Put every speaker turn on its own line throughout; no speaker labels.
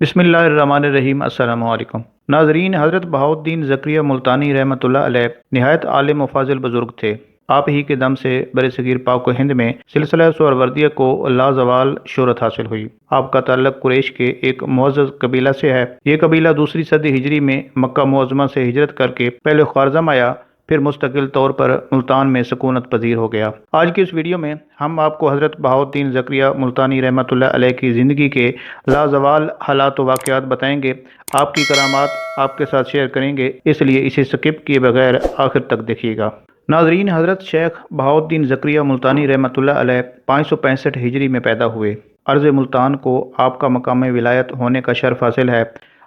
بسم اللہ الرحمن الرحیم۔ السلام علیکم ناظرین، حضرت بہاؤالدین زکریا ملتانی رحمۃ اللہ علیہ نہایت عالم و فاضل بزرگ تھے۔ آپ ہی کے دم سے برصغیر پاک و ہند میں سلسلہ سہروردیہ کو لازوال شہرت حاصل ہوئی۔ آپ کا تعلق قریش کے ایک معزز قبیلہ سے ہے۔ یہ قبیلہ دوسری صدی ہجری میں مکہ معظمہ سے ہجرت کر کے پہلے خوارزم آیا، پھر مستقل طور پر ملتان میں سکونت پذیر ہو گیا۔ آج کی اس ویڈیو میں ہم آپ کو حضرت بہاؤالدین زکریا ملتانی رحمۃ اللہ علیہ کی زندگی کے لازوال حالات و واقعات بتائیں گے۔ آپ کی کرامات آپ کے ساتھ شیئر کریں گے، اس لیے اسے سکپ کیے بغیر آخر تک دیکھیے گا۔ ناظرین، حضرت شیخ بہاؤالدین زکریا ملتانی رحمۃ اللہ علیہ 565 ہجری میں پیدا ہوئے۔ عرض ملتان کو آپ کا مقام ولایت ہونے کا شرف حاصل ہے۔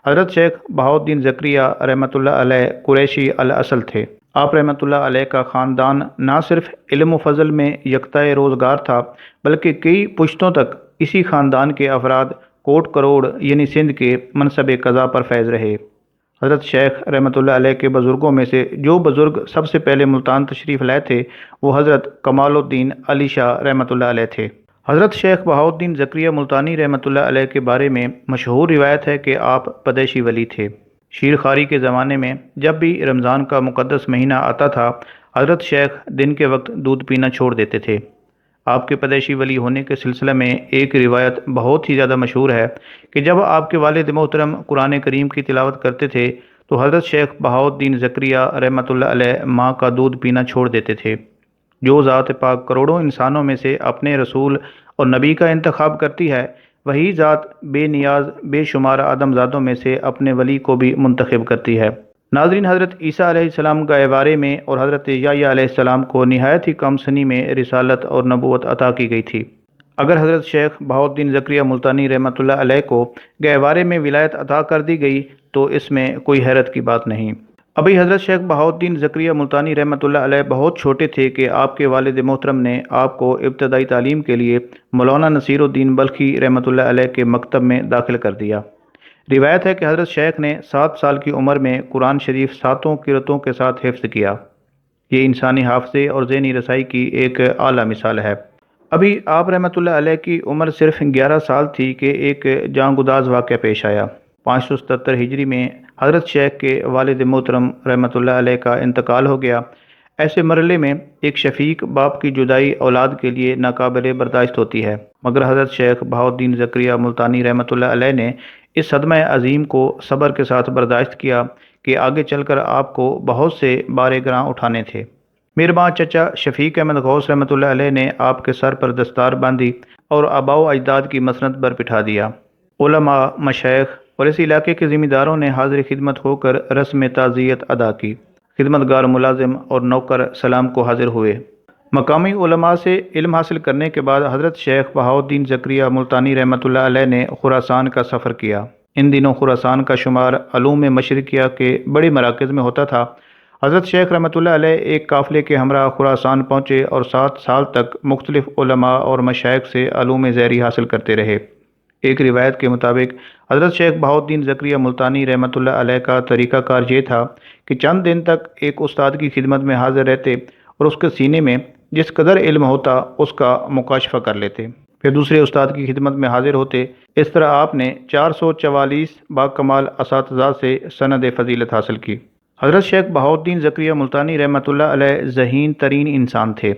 حضرت شیخ بہاؤالدین زکریا رحمۃ اللہ علیہ قریشی الاصل تھے۔ آپ رحمۃ اللہ علیہ کا خاندان نہ صرف علم و فضل میں یکتائے روزگار تھا، بلکہ کئی پشتوں تک اسی خاندان کے افراد کوٹ کروڑ یعنی سندھ کے منصب قضا پر فیض رہے۔ حضرت شیخ رحمۃ اللہ علیہ کے بزرگوں میں سے جو بزرگ سب سے پہلے ملتان تشریف لائے تھے وہ حضرت کمال الدین علی شاہ رحمۃ اللہ علیہ تھے۔ حضرت شیخ بہاؤالدین زکریا ملتانی رحمۃ اللہ علیہ کے بارے میں مشہور روایت ہے کہ آپ پدیشی ولی تھے۔ شیر خواری کے زمانے میں جب بھی رمضان کا مقدس مہینہ آتا تھا، حضرت شیخ دن کے وقت دودھ پینا چھوڑ دیتے تھے۔ آپ کے پدیشی ولی ہونے کے سلسلے میں ایک روایت بہت ہی زیادہ مشہور ہے کہ جب آپ کے والد محترم قرآن کریم کی تلاوت کرتے تھے تو حضرت شیخ بہاؤالدین زکریا رحمۃ اللہ علیہ ماں کا دودھ پینا چھوڑ دیتے تھے۔ جو ذات پاک کروڑوں انسانوں میں سے اپنے رسول اور نبی کا انتخاب کرتی ہے، وہی ذات بے نیاز بے شمار آدم زادوں میں سے اپنے ولی کو بھی منتخب کرتی ہے۔ ناظرین، حضرت عیسیٰ علیہ السلام کا بارے میں اور حضرت یحییٰ علیہ السلام کو نہایت ہی کم سنی میں رسالت اور نبوت عطا کی گئی تھی۔ اگر حضرت شیخ بہاؤالدین زکریا ملتانی رحمۃ اللہ علیہ کو گہوارے میں ولایت عطا کر دی گئی تو اس میں کوئی حیرت کی بات نہیں۔ ابھی حضرت شیخ بہاؤالدین زکریا ملتانی رحمۃ اللہ علیہ بہت چھوٹے تھے کہ آپ کے والد محترم نے آپ کو ابتدائی تعلیم کے لیے مولانا نصیر الدین بلخی رحمۃ اللہ علیہ کے مکتب میں داخل کر دیا۔ روایت ہے کہ حضرت شیخ نے 7 سال کی عمر میں قرآن شریف 7 قرأتوں کے ساتھ حفظ کیا۔ یہ انسانی حافظے اور ذہنی رسائی کی ایک اعلیٰ مثال ہے۔ ابھی آپ رحمۃ اللہ علیہ کی عمر صرف 11 سال تھی کہ ایک جاں گداز واقعہ پیش آیا۔ 577 ہجری میں حضرت شیخ کے والد محترم رحمۃ اللہ علیہ کا انتقال ہو گیا۔ ایسے مرحلے میں ایک شفیق باپ کی جدائی اولاد کے لیے ناقابل برداشت ہوتی ہے، مگر حضرت شیخ بہاؤالدین زکریا ملتانی رحمۃ اللہ علیہ نے اس صدمہ عظیم کو صبر کے ساتھ برداشت کیا کہ آگے چل کر آپ کو بہت سے بار گراں اٹھانے تھے۔ مہربان چچا شفیق احمد غوث رحمۃ اللہ علیہ نے آپ کے سر پر دستار باندھی اور آباء و اجداد کی مسند پر بٹھا دیا۔ علماء، مشائخ اور اس علاقے کے ذمہ داروں نے حاضر خدمت ہو کر رسم تعزیت ادا کی۔ خدمتگار ملازم اور نوکر سلام کو حاضر ہوئے۔ مقامی علماء سے علم حاصل کرنے کے بعد حضرت شیخ بہاؤالدین زکریا ملتانی رحمۃ اللہ علیہ نے خراسان کا سفر کیا۔ ان دنوں خراسان کا شمار علوم مشرقیہ کے بڑے مراکز میں ہوتا تھا۔ حضرت شیخ رحمۃ اللہ علیہ ایک قافلے کے ہمراہ خراسان پہنچے اور 7 سال تک مختلف علماء اور مشائخ سے علوم ظاہری حاصل کرتے رہے۔ ایک روایت کے مطابق حضرت شیخ بہاؤالدین زکریا ملتانی رحمۃ اللہ علیہ کا طریقہ کار یہ تھا کہ چند دن تک ایک استاد کی خدمت میں حاضر رہتے اور اس کے سینے میں جس قدر علم ہوتا اس کا مکاشفہ کر لیتے، پھر دوسرے استاد کی خدمت میں حاضر ہوتے۔ اس طرح آپ نے 444 باکمال اساتذہ سے سند فضیلت حاصل کی۔ حضرت شیخ بہاؤالدین زکریا ملتانی رحمۃ اللہ علیہ ذہین ترین انسان تھے۔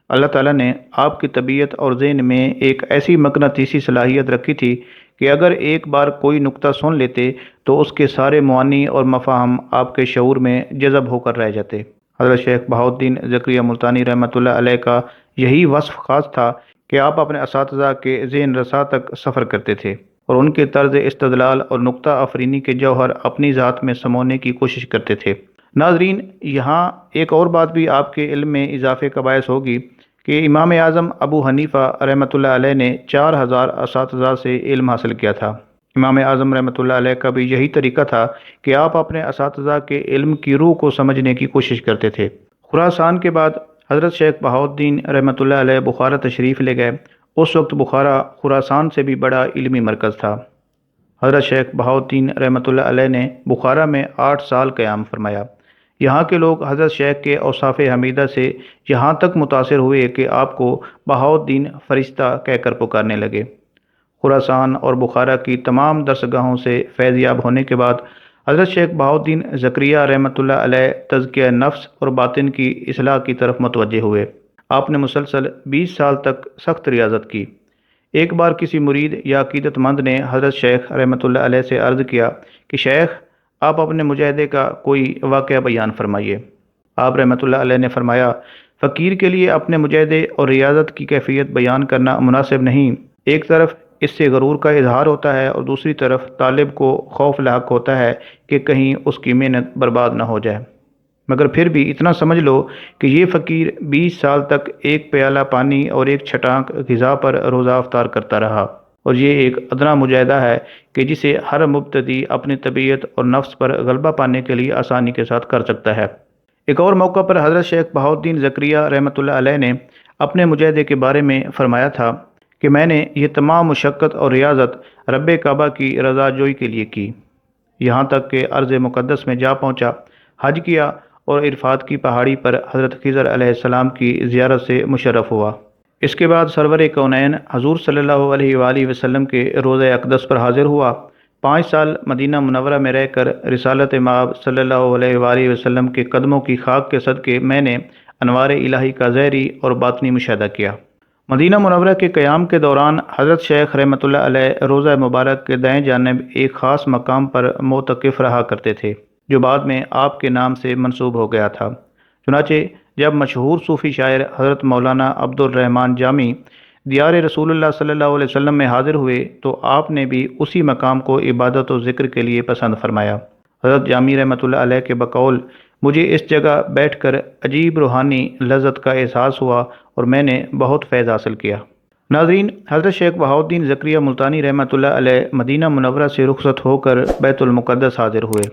اللہ تعالیٰ نے آپ کی طبیعت اور ذہن میں ایک ایسی مقناطیسی صلاحیت رکھی تھی کہ اگر ایک بار کوئی نقطہ سن لیتے تو اس کے سارے معانی اور مفاہم آپ کے شعور میں جذب ہو کر رہ جاتے۔ حضرت شیخ بہاؤالدین زکریا ملتانی رحمۃ اللہ علیہ کا یہی وصف خاص تھا کہ آپ اپنے اساتذہ کے ذہن رساں تک سفر کرتے تھے اور ان کے طرز استدلال اور نقطہ آفرینی کے جوہر اپنی ذات میں سمونے کی کوشش کرتے تھے۔ ناظرین، یہاں ایک اور بات بھی آپ کے علم میں اضافے کا باعث ہوگی کہ امام اعظم ابو حنیفہ رحمۃ اللہ علیہ نے 4000 اساتذہ سے علم حاصل کیا تھا۔ امام اعظم رحمۃ اللہ علیہ کا بھی یہی طریقہ تھا کہ آپ اپنے اساتذہ کے علم کی روح کو سمجھنے کی کوشش کرتے تھے۔ خراسان کے بعد حضرت شیخ بہاؤالدین رحمۃ اللہ علیہ بخارا تشریف لے گئے۔ اس وقت بخارا خراسان سے بھی بڑا علمی مرکز تھا۔ حضرت شیخ بہاؤالدین رحمۃ اللہ علیہ نے بخارا میں 8 سال قیام فرمایا۔ یہاں کے لوگ حضرت شیخ کے اوصاف حمیدہ سے یہاں تک متاثر ہوئے کہ آپ کو بہاؤالدین فرشتہ کہہ کر پکارنے لگے۔ خراسان اور بخارا کی تمام درسگاہوں سے فیض یاب ہونے کے بعد حضرت شیخ بہاؤالدین زکریہ رحمۃ اللہ علیہ تزکیہ نفس اور باطن کی اصلاح کی طرف متوجہ ہوئے۔ آپ نے مسلسل 20 سال تک سخت ریاضت کی۔ ایک بار کسی مرید یا عقیدت مند نے حضرت شیخ رحمۃ اللہ علیہ سے عرض کیا کہ شیخ، آپ اپنے مجاہدے کا کوئی واقعہ بیان فرمائیے۔ آپ رحمۃ اللہ علیہ نے فرمایا، فقیر کے لیے اپنے مجاہدے اور ریاضت کی کیفیت بیان کرنا مناسب نہیں۔ ایک طرف اس سے غرور کا اظہار ہوتا ہے اور دوسری طرف طالب کو خوف لاحق ہوتا ہے کہ کہیں اس کی محنت برباد نہ ہو جائے۔ مگر پھر بھی اتنا سمجھ لو کہ یہ فقیر 20 سال تک ایک پیالہ پانی اور ایک چھٹانک غذا پر روزہ افطار کرتا رہا، اور یہ ایک ادنا مجاہدہ ہے کہ جسے ہر مبتدی اپنی طبیعت اور نفس پر غلبہ پانے کے لیے آسانی کے ساتھ کر سکتا ہے۔ ایک اور موقع پر حضرت شیخ بہاؤالدین زکریہ رحمۃ اللہ علیہ نے اپنے مجاہدے کے بارے میں فرمایا تھا کہ میں نے یہ تمام مشقت اور ریاضت رب کعبہ کی رضا جوئی کے لیے کی، یہاں تک کہ ارض مقدس میں جا پہنچا، حج کیا اور عرفات کی پہاڑی پر حضرت خضر علیہ السلام کی زیارت سے مشرف ہوا۔ اس کے بعد سرور کونین حضور صلی اللہ علیہ وآلہ وسلم کے روضہ اقدس پر حاضر ہوا۔ 5 سال مدینہ منورہ میں رہ کر رسالت مآب صلی اللہ علیہ وآلہ وسلم کے قدموں کی خاک کے صدقے میں نے انوار الہی کا ظاہری اور باطنی مشاہدہ کیا۔ مدینہ منورہ کے قیام کے دوران حضرت شیخ رحمۃ اللہ علیہ روضہ مبارک کے دائیں جانب ایک خاص مقام پر معتکف رہا کرتے تھے، جو بعد میں آپ کے نام سے منسوب ہو گیا تھا۔ چنانچہ جب مشہور صوفی شاعر حضرت مولانا عبد الرحمن جامی دیار رسول اللہ صلی اللہ علیہ وسلم میں حاضر ہوئے تو آپ نے بھی اسی مقام کو عبادت و ذکر کے لیے پسند فرمایا۔ حضرت جامی رحمۃ اللہ علیہ کے بقول، مجھے اس جگہ بیٹھ کر عجیب روحانی لذت کا احساس ہوا اور میں نے بہت فیض حاصل کیا۔ ناظرین، حضرت شیخ بہاؤالدین زکریہ ملتانی رحمۃ اللہ علیہ مدینہ منورہ سے رخصت ہو کر بیت المقدس حاضر ہوئے،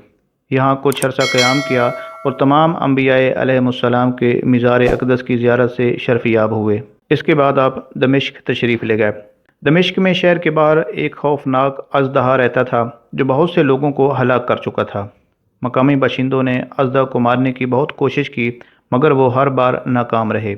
یہاں کچھ عرصہ قیام کیا اور تمام انبیاء علیہم السلام کے مزار اقدس کی زیارت سے شرف یاب ہوئے۔ اس کے بعد آپ دمشق تشریف لے گئے۔ دمشق میں شہر کے باہر ایک خوفناک اژدہا رہتا تھا جو بہت سے لوگوں کو ہلاک کر چکا تھا۔ مقامی باشندوں نے اژدہا کو مارنے کی بہت کوشش کی مگر وہ ہر بار ناکام رہے۔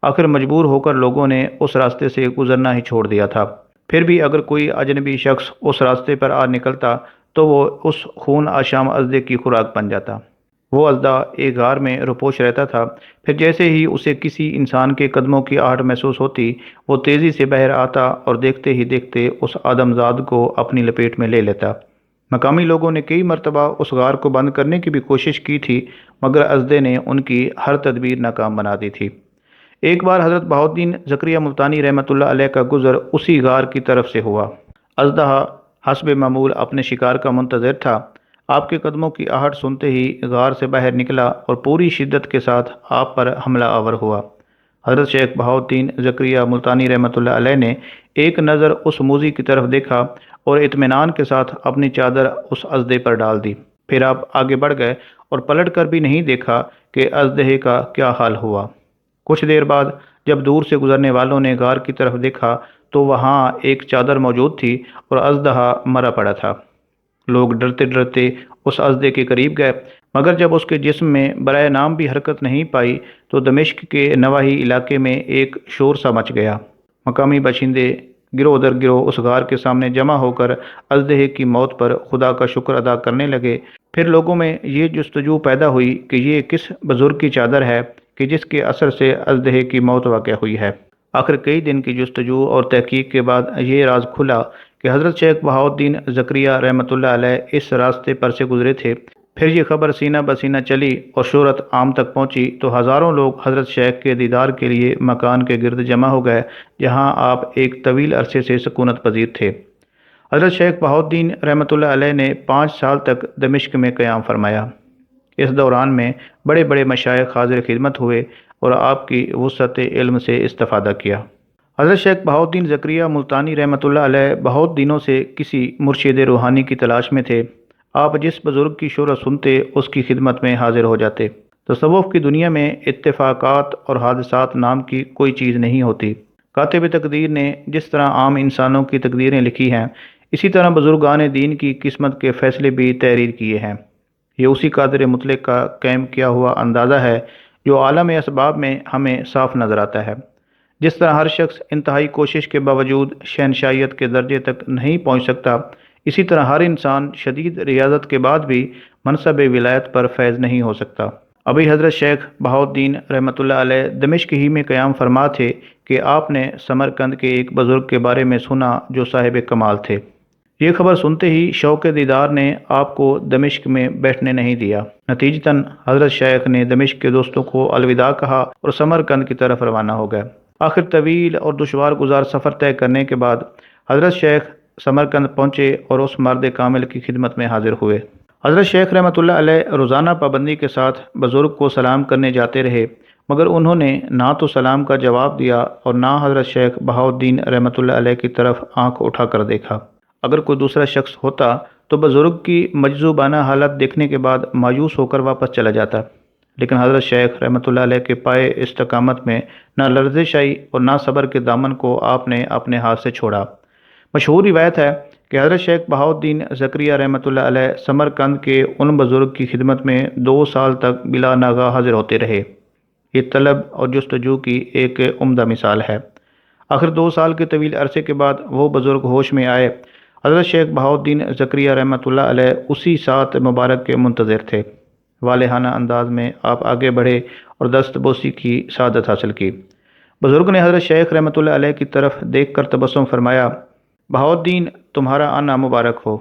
آخر مجبور ہو کر لوگوں نے اس راستے سے گزرنا ہی چھوڑ دیا تھا۔ پھر بھی اگر کوئی اجنبی شخص اس راستے پر آ نکلتا تو وہ اس خون آشام اژدہے کی خوراک بن جاتا۔ وہ اژدہا ایک غار میں روپوش رہتا تھا، پھر جیسے ہی اسے کسی انسان کے قدموں کی آہٹ محسوس ہوتی وہ تیزی سے باہر آتا اور دیکھتے ہی دیکھتے اس آدم زاد کو اپنی لپیٹ میں لے لیتا۔ مقامی لوگوں نے کئی مرتبہ اس غار کو بند کرنے کی بھی کوشش کی تھی مگر اژدہے نے ان کی ہر تدبیر ناکام بنا دی تھی۔ ایک بار حضرت بہاؤالدین زکریہ ملتانی رحمۃ اللہ علیہ کا گزر اسی غار کی طرف سے ہوا۔ اژدہا حسب معمول اپنے شکار کا منتظر تھا۔ آپ کے قدموں کی آہٹ سنتے ہی غار سے باہر نکلا اور پوری شدت کے ساتھ آپ پر حملہ آور ہوا۔ حضرت شیخ بہاؤالدین زکریہ ملتانی رحمۃ اللہ علیہ نے ایک نظر اس موذی کی طرف دیکھا اور اطمینان کے ساتھ اپنی چادر اس اژدہے پر ڈال دی۔ پھر آپ آگے بڑھ گئے اور پلٹ کر بھی نہیں دیکھا کہ اژدہے کا کیا حال ہوا۔ کچھ دیر بعد جب دور سے گزرنے والوں نے غار کی طرف دیکھا تو وہاں ایک چادر موجود تھی اور اژدہا مرا پڑا تھا۔ لوگ ڈرتے ڈرتے اس اژدہے کے قریب گئے مگر جب اس کے جسم میں برائے نام بھی حرکت نہیں پائی تو دمشق کے نواحی علاقے میں ایک شور سا مچ گیا۔ مقامی باشندے گروہ در گروہ اس غار کے سامنے جمع ہو کر اژدہے کی موت پر خدا کا شکر ادا کرنے لگے۔ پھر لوگوں میں یہ جستجو پیدا ہوئی کہ یہ کس بزرگ کی چادر ہے کہ جس کے اثر سے اژدہے کی موت واقع ہوئی ہے۔ آخر کئی دن کی جستجو اور تحقیق کے بعد یہ راز کھلا کہ حضرت شیخ بہاؤالدین زکریہ رحمۃ اللہ علیہ اس راستے پر سے گزرے تھے۔ پھر یہ خبر سینہ بسینہ چلی اور شہرت عام تک پہنچی تو ہزاروں لوگ حضرت شیخ کے دیدار کے لیے مکان کے گرد جمع ہو گئے جہاں آپ ایک طویل عرصے سے سکونت پذیر تھے۔ حضرت شیخ بہاؤالدین رحمۃ اللہ علیہ نے 5 سال تک دمشق میں قیام فرمایا۔ اس دوران میں بڑے بڑے مشائخ حاضر خدمت ہوئے اور آپ کی وسعت علم سے استفادہ کیا۔ حضرت شیخ بہاؤالدین زکریہ ملتانی رحمۃ اللہ علیہ بہت دنوں سے کسی مرشد روحانی کی تلاش میں تھے۔ آپ جس بزرگ کی شہرت سنتے اس کی خدمت میں حاضر ہو جاتے۔ تصوف کی دنیا میں اتفاقات اور حادثات نام کی کوئی چیز نہیں ہوتی۔ کاتب تقدیر نے جس طرح عام انسانوں کی تقدیریں لکھی ہیں اسی طرح بزرگان دین کی قسمت کے فیصلے بھی تحریر کیے ہیں۔ یہ اسی قادر مطلق کا قائم کیا ہوا اندازہ ہے جو عالم اسباب میں ہمیں صاف نظر آتا ہے۔ جس طرح ہر شخص انتہائی کوشش کے باوجود شہنشاہیت کے درجے تک نہیں پہنچ سکتا، اسی طرح ہر انسان شدید ریاضت کے بعد بھی منصب ولایت پر فیض نہیں ہو سکتا۔ ابھی حضرت شیخ بہاؤالدین رحمۃ اللہ علیہ دمشق ہی میں قیام فرما تھے کہ آپ نے سمرقند کے ایک بزرگ کے بارے میں سنا جو صاحب کمال تھے۔ یہ خبر سنتے ہی شوق دیدار نے آپ کو دمشق میں بیٹھنے نہیں دیا۔ نتیجتاً حضرت شیخ نے دمشق کے دوستوں کو الوداع کہا اور سمرقند کی طرف روانہ ہو گئے۔ آخر طویل اور دشوار گزار سفر طے کرنے کے بعد حضرت شیخ سمرقند پہنچے اور اس مرد کامل کی خدمت میں حاضر ہوئے۔ حضرت شیخ رحمۃ اللہ علیہ روزانہ پابندی کے ساتھ بزرگ کو سلام کرنے جاتے رہے، مگر انہوں نے نہ تو سلام کا جواب دیا اور نہ حضرت شیخ بہاؤالدین رحمۃ اللہ علیہ کی طرف آنکھ اٹھا کر دیکھا۔ اگر کوئی دوسرا شخص ہوتا تو بزرگ کی مجذوبانہ حالت دیکھنے کے بعد مایوس ہو کر واپس چلا جاتا، لیکن حضرت شیخ رحمۃ اللہ علیہ کے پائے استقامت میں نہ لرزش آئی اور نہ صبر کے دامن کو آپ نے اپنے ہاتھ سے چھوڑا۔ مشہور روایت ہے کہ حضرت شیخ بہاؤالدین زکریہ رحمۃ اللہ علیہ سمرقند کے ان بزرگ کی خدمت میں 2 سال تک بلا ناغہ حاضر ہوتے رہے۔ یہ طلب اور جستجو کی ایک عمدہ مثال ہے۔ آخر 2 سال کے طویل عرصے کے بعد وہ بزرگ ہوش میں آئے۔ حضرت شیخ بہاؤالدین زکریہ رحمۃ اللہ علیہ اسی ساتھ مبارک کے منتظر تھے۔ والہانہ انداز میں آپ آگے بڑھے اور دست بوسی کی سعادت حاصل کی۔ بزرگ نے حضرت شیخ رحمۃ اللہ علیہ کی طرف دیکھ کر تبسم فرمایا، بہاؤالدین تمہارا آنا مبارک ہو۔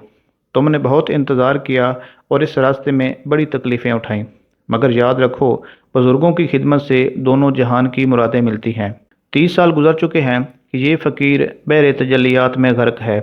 تم نے بہت انتظار کیا اور اس راستے میں بڑی تکلیفیں اٹھائیں، مگر یاد رکھو بزرگوں کی خدمت سے دونوں جہان کی مرادیں ملتی ہیں۔ 30 سال گزر چکے ہیں کہ یہ فقیر بحر تجلیات میں غرق ہے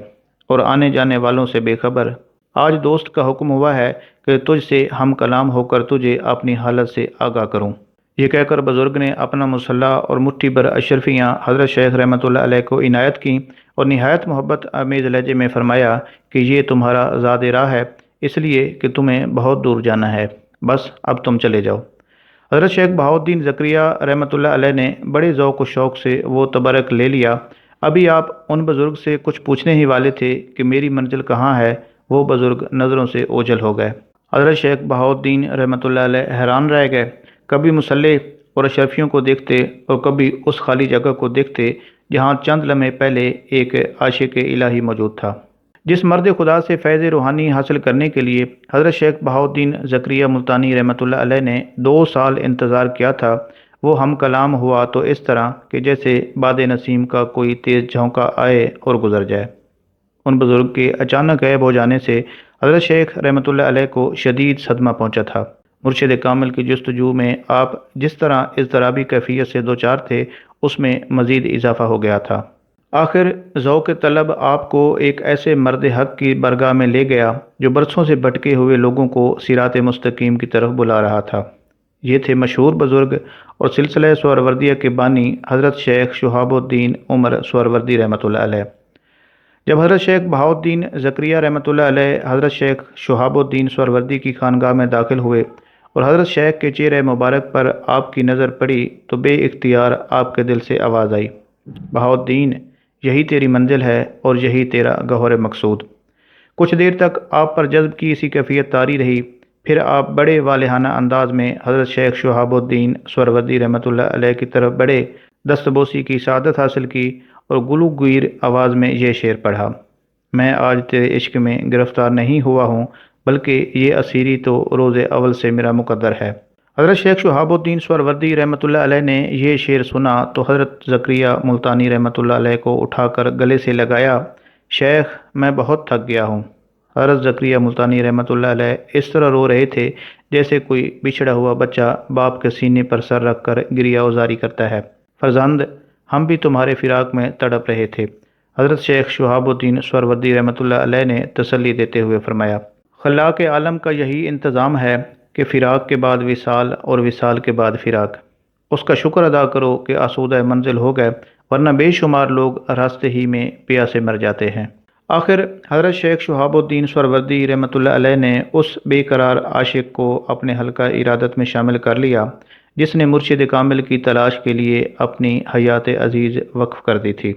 اور آنے جانے والوں سے بے خبر۔ آج دوست کا حکم ہوا ہے کہ تجھ سے ہم کلام ہو کر تجھے اپنی حالت سے آگاہ کروں۔ یہ کہہ کر بزرگ نے اپنا مصلح اور مٹھی بھر اشرفیاں حضرت شیخ رحمۃ اللہ علیہ کو عنایت کیں اور نہایت محبت آمیز لہجے میں فرمایا کہ یہ تمہارا زاد راہ ہے، اس لیے کہ تمہیں بہت دور جانا ہے، بس اب تم چلے جاؤ۔ حضرت شیخ بہاؤالدین زکریہ رحمۃ اللہ علیہ نے بڑے ذوق و شوق سے وہ تبرک لے لیا۔ ابھی آپ ان بزرگ سے کچھ پوچھنے ہی والے تھے کہ میری منزل کہاں ہے، وہ بزرگ نظروں سے اوجھل ہو گئے۔ حضرت شیخ بہاؤالدین رحمۃ اللہ علیہ حیران رہ گئے، کبھی مصلح اور اشرفیوں کو دیکھتے اور کبھی اس خالی جگہ کو دیکھتے جہاں چند لمحے پہلے ایک عاشق الہی موجود تھا۔ جس مرد خدا سے فیض روحانی حاصل کرنے کے لیے حضرت شیخ بہاؤالدین زکریہ ملتانی رحمۃ اللہ علیہ نے 2 سال انتظار کیا تھا، وہ ہم کلام ہوا تو اس طرح کہ جیسے باد نسیم کا کوئی تیز جھونکا آئے اور گزر جائے۔ ان بزرگ کے اچانک غائب ہو جانے سے حضرت شیخ رحمۃ اللہ علیہ کو شدید صدمہ پہنچا تھا۔ مرشد کامل کی جستجو میں آپ جس طرح اضطرابی کیفیت سے دوچار تھے، اس میں مزید اضافہ ہو گیا تھا۔ آخر ذوق طلب آپ کو ایک ایسے مرد حق کی برگاہ میں لے گیا جو برسوں سے بھٹکے ہوئے لوگوں کو صراط مستقیم کی طرف بلا رہا تھا۔ یہ تھے مشہور بزرگ اور سلسلہ سہروردیہ کے بانی حضرت شیخ شہاب الدین عمر سہروردی رحمۃ اللہ علیہ۔ جب حضرت شیخ بہاؤالدین زکریہ رحمۃ اللہ علیہ حضرت شیخ شہاب الدین سہروردی کی خانگاہ میں داخل ہوئے اور حضرت شیخ کے چہرے مبارک پر آپ کی نظر پڑی تو بے اختیار آپ کے دل سے آواز آئی، بہاؤالدین یہی تیری منزل ہے اور یہی تیرا گوہر مقصود۔ کچھ دیر تک آپ پر جذب کی اسی کیفیت طاری رہی، پھر آپ بڑے والہانہ انداز میں حضرت شیخ شہاب الدین سہروردی رحمۃ اللہ علیہ کی طرف بڑے، دستبوسی کی سعادت حاصل کی اور گلو گیر آواز میں یہ شعر پڑھا، میں آج تیرے عشق میں گرفتار نہیں ہوا ہوں، بلکہ یہ اسیری تو روز اول سے میرا مقدر ہے۔ حضرت شیخ شہاب الدین سہروردی رحمۃ اللہ علیہ نے یہ شعر سنا تو حضرت زکریہ ملتانی رحمۃ اللہ علیہ کو اٹھا کر گلے سے لگایا، شیخ میں بہت تھک گیا ہوں۔ حضرت زکریہ ملتانی رحمۃ اللہ علیہ اس طرح رو رہے تھے جیسے کوئی بچھڑا ہوا بچہ باپ کے سینے پر سر رکھ کر گریہ وزاری کرتا ہے، فرزند ہم بھی تمہارے فراق میں تڑپ رہے تھے۔ حضرت شیخ شہاب الدین سہروردی رحمۃ اللہ علیہ نے تسلی دیتے ہوئے فرمایا، خلاق عالم کا یہی انتظام ہے کہ فراق کے بعد وصال اور وصال کے بعد فراق۔ اس کا شکر ادا کرو کہ آسودہ منزل ہو گئے، ورنہ بے شمار لوگ راستے ہی میں پیاسے مر جاتے ہیں۔ آخر حضرت شیخ شہاب الدین سہروردی رحمۃ اللہ علیہ نے اس بے قرار عاشق کو اپنے حلقہ ارادت میں شامل کر لیا جس نے مرشد کامل کی تلاش کے لیے اپنی حیات عزیز وقف کر دی تھی۔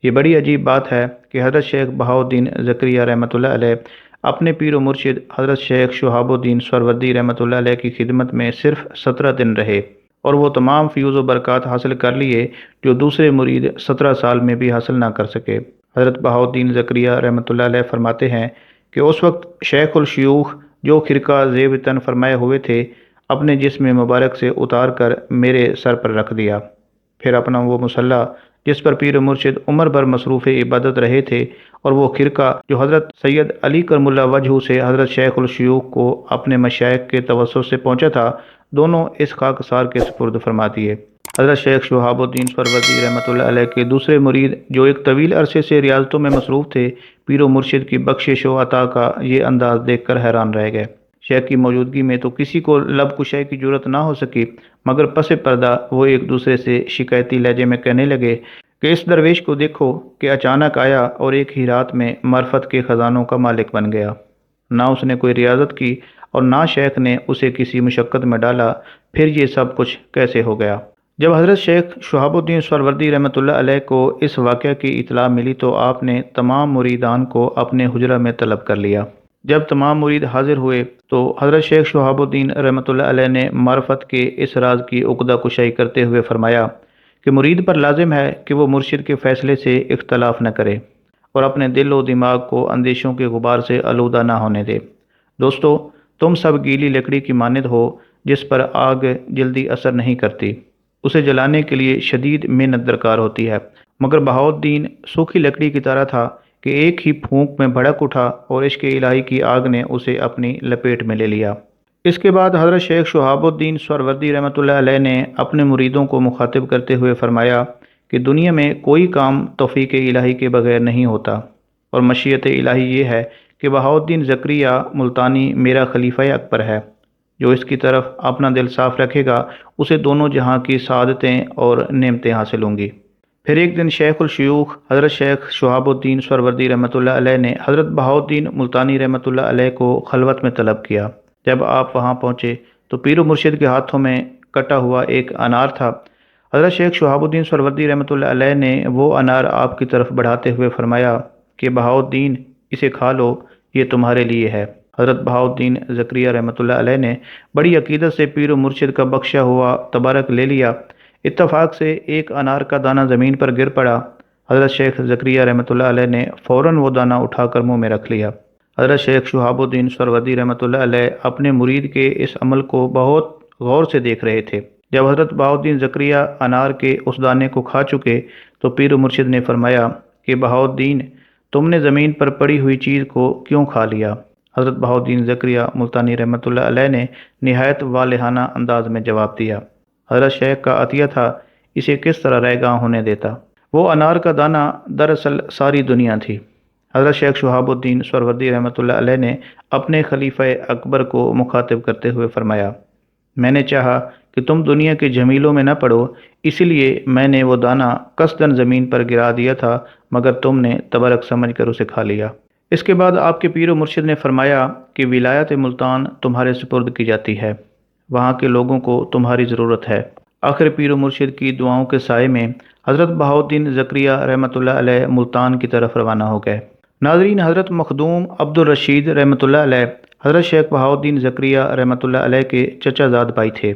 یہ بڑی عجیب بات ہے کہ حضرت شیخ بہاؤالدین زکریہ رحمۃ اللہ علیہ اپنے پیر و مرشد حضرت شیخ شہاب الدین سہروردی رحمۃ اللہ علیہ کی خدمت میں صرف 17 دن رہے اور وہ تمام فیوز و برکات حاصل کر لیے جو دوسرے مرید 17 سال میں بھی حاصل نہ کر سکے۔ حضرت بہاؤالدین زکریہ رحمۃ اللہ علیہ فرماتے ہیں کہ اس وقت شیخ الشیوخ جو خرقہ زیب تن فرمائے ہوئے تھے اپنے جسم مبارک سے اتار کر میرے سر پر رکھ دیا، پھر اپنا وہ مصلح جس پر پیر مرشد عمر بھر مصروف عبادت رہے تھے اور وہ خرقہ جو حضرت سید علی کرم اللہ وجہ سے حضرت شیخ الشیوخ کو اپنے مشائخ کے توسط سے پہنچا تھا، دونوں اس خاکسار کے سپرد فرما دیے۔ حضرت شیخ شہاب الدین سہروردی رحمۃ اللہ علیہ کے دوسرے مرید جو ایک طویل عرصے سے ریاضتوں میں مصروف تھے، پیر و مرشد کی بخشش و عطا کا یہ انداز دیکھ کر حیران رہ گئے۔ شیخ کی موجودگی میں تو کسی کو لب کشائی کی جرت نہ ہو سکی، مگر پس پردہ وہ ایک دوسرے سے شکایتی لہجے میں کہنے لگے کہ اس درویش کو دیکھو کہ اچانک آیا اور ایک ہی رات میں معرفت کے خزانوں کا مالک بن گیا۔ نہ اس نے کوئی ریاضت کی اور نہ شیخ نے اسے کسی مشقت میں ڈالا، پھر یہ سب کچھ کیسے ہو گیا؟ جب حضرت شیخ شہاب الدین سہروردی رحمۃ اللہ علیہ کو اس واقعہ کی اطلاع ملی تو آپ نے تمام مریدان کو اپنے حجرہ میں طلب کر لیا۔ جب تمام مرید حاضر ہوئے تو حضرت شیخ شہاب الدین رحمۃ اللہ علیہ نے معرفت کے اس راز کی عقدہ کشائی کرتے ہوئے فرمایا کہ مرید پر لازم ہے کہ وہ مرشد کے فیصلے سے اختلاف نہ کرے اور اپنے دل و دماغ کو اندیشوں کے غبار سے آلودہ نہ ہونے دے۔ دوستو، تم سب گیلی لکڑی کی مانند ہو جس پر آگ جلدی اثر نہیں کرتی، اسے جلانے کے لیے شدید محنت درکار ہوتی ہے، مگر بہاؤالدین سوکھی لکڑی کی طرح تھا کہ ایک ہی پھونک میں بھڑک اٹھا اور عشق الہی کی آگ نے اسے اپنی لپیٹ میں لے لیا۔ اس کے بعد حضرت شیخ شہاب الدین سہروردی رحمۃ اللہ علیہ نے اپنے مریدوں کو مخاطب کرتے ہوئے فرمایا کہ دنیا میں کوئی کام توفیق الہی کے بغیر نہیں ہوتا، اور مشیت الہی یہ ہے کہ بہاؤالدین زکریہ ملتانی میرا خلیفہ اکبر ہے۔ جو اس کی طرف اپنا دل صاف رکھے گا اسے دونوں جہاں کی سعادتیں اور نعمتیں حاصل ہوں گی۔ پھر ایک دن شیخ الشیوخ حضرت شیخ شہاب الدین سہروردی رحمۃ اللہ علیہ نے حضرت بہاؤالدین ملتانی رحمۃ اللہ علیہ کو خلوت میں طلب کیا۔ جب آپ وہاں پہنچے تو پیر و مرشد کے ہاتھوں میں کٹا ہوا ایک انار تھا۔ حضرت شیخ شہاب الدین سہروردی رحمۃ اللہ علیہ نے وہ انار آپ کی طرف بڑھاتے ہوئے فرمایا کہ بہاؤالدین اسے کھا لو، یہ تمہارے لیے ہے۔ حضرت بہاؤالدین زکریہ رحمۃ اللہ علیہ نے بڑی عقیدت سے پیر و مرشد کا بخشا ہوا تبارک لے لیا۔ اتفاق سے ایک انار کا دانہ زمین پر گر پڑا۔ حضرت شیخ زکریہ رحمۃ اللہ علیہ نے فوراً وہ دانہ اٹھا کر منہ میں رکھ لیا۔ حضرت شیخ شہاب الدین سہروردی رحمۃ اللہ علیہ اپنے مرید کے اس عمل کو بہت غور سے دیکھ رہے تھے۔ جب حضرت بہاؤالدین زکریہ انار کے اس دانے کو کھا چکے تو پیر و مرشد نے فرمایا کہ بہاؤالدین، تم نے زمین پر پڑی ہوئی چیز کو کیوں کھا لیا؟ حضرت بہاؤالدین زکریہ ملتانی رحمۃ اللہ علیہ نے نہایت والہانہ انداز میں جواب دیا، حضرت شیخ کا عطیہ تھا، اسے کس طرح رہ گاں ہونے دیتا؟ وہ انار کا دانہ دراصل ساری دنیا تھی۔ حضرت شیخ شہاب الدین سہروردی رحمۃ اللہ علیہ نے اپنے خلیفہ اکبر کو مخاطب کرتے ہوئے فرمایا، میں نے چاہا کہ تم دنیا کے جھمیلوں میں نہ پڑو، اسی لیے میں نے وہ دانہ قصداً زمین پر گرا دیا تھا، مگر تم نے تبرک سمجھ کر اسے کھا لیا۔ اس کے بعد آپ کے پیر و مرشد نے فرمایا کہ ولایت ملتان تمہارے سپرد کی جاتی ہے، وہاں کے لوگوں کو تمہاری ضرورت ہے۔ آخر پیر و مرشد کی دعاؤں کے سائے میں حضرت بہاؤالدین زکریہ رحمۃ اللہ علیہ ملتان کی طرف روانہ ہو گئے۔ ناظرین، حضرت مخدوم عبد الرشید رحمۃ اللہ علیہ حضرت شیخ بہاؤالدین زکریہ رحمۃ اللہ علیہ کے چچا زاد بھائی تھے۔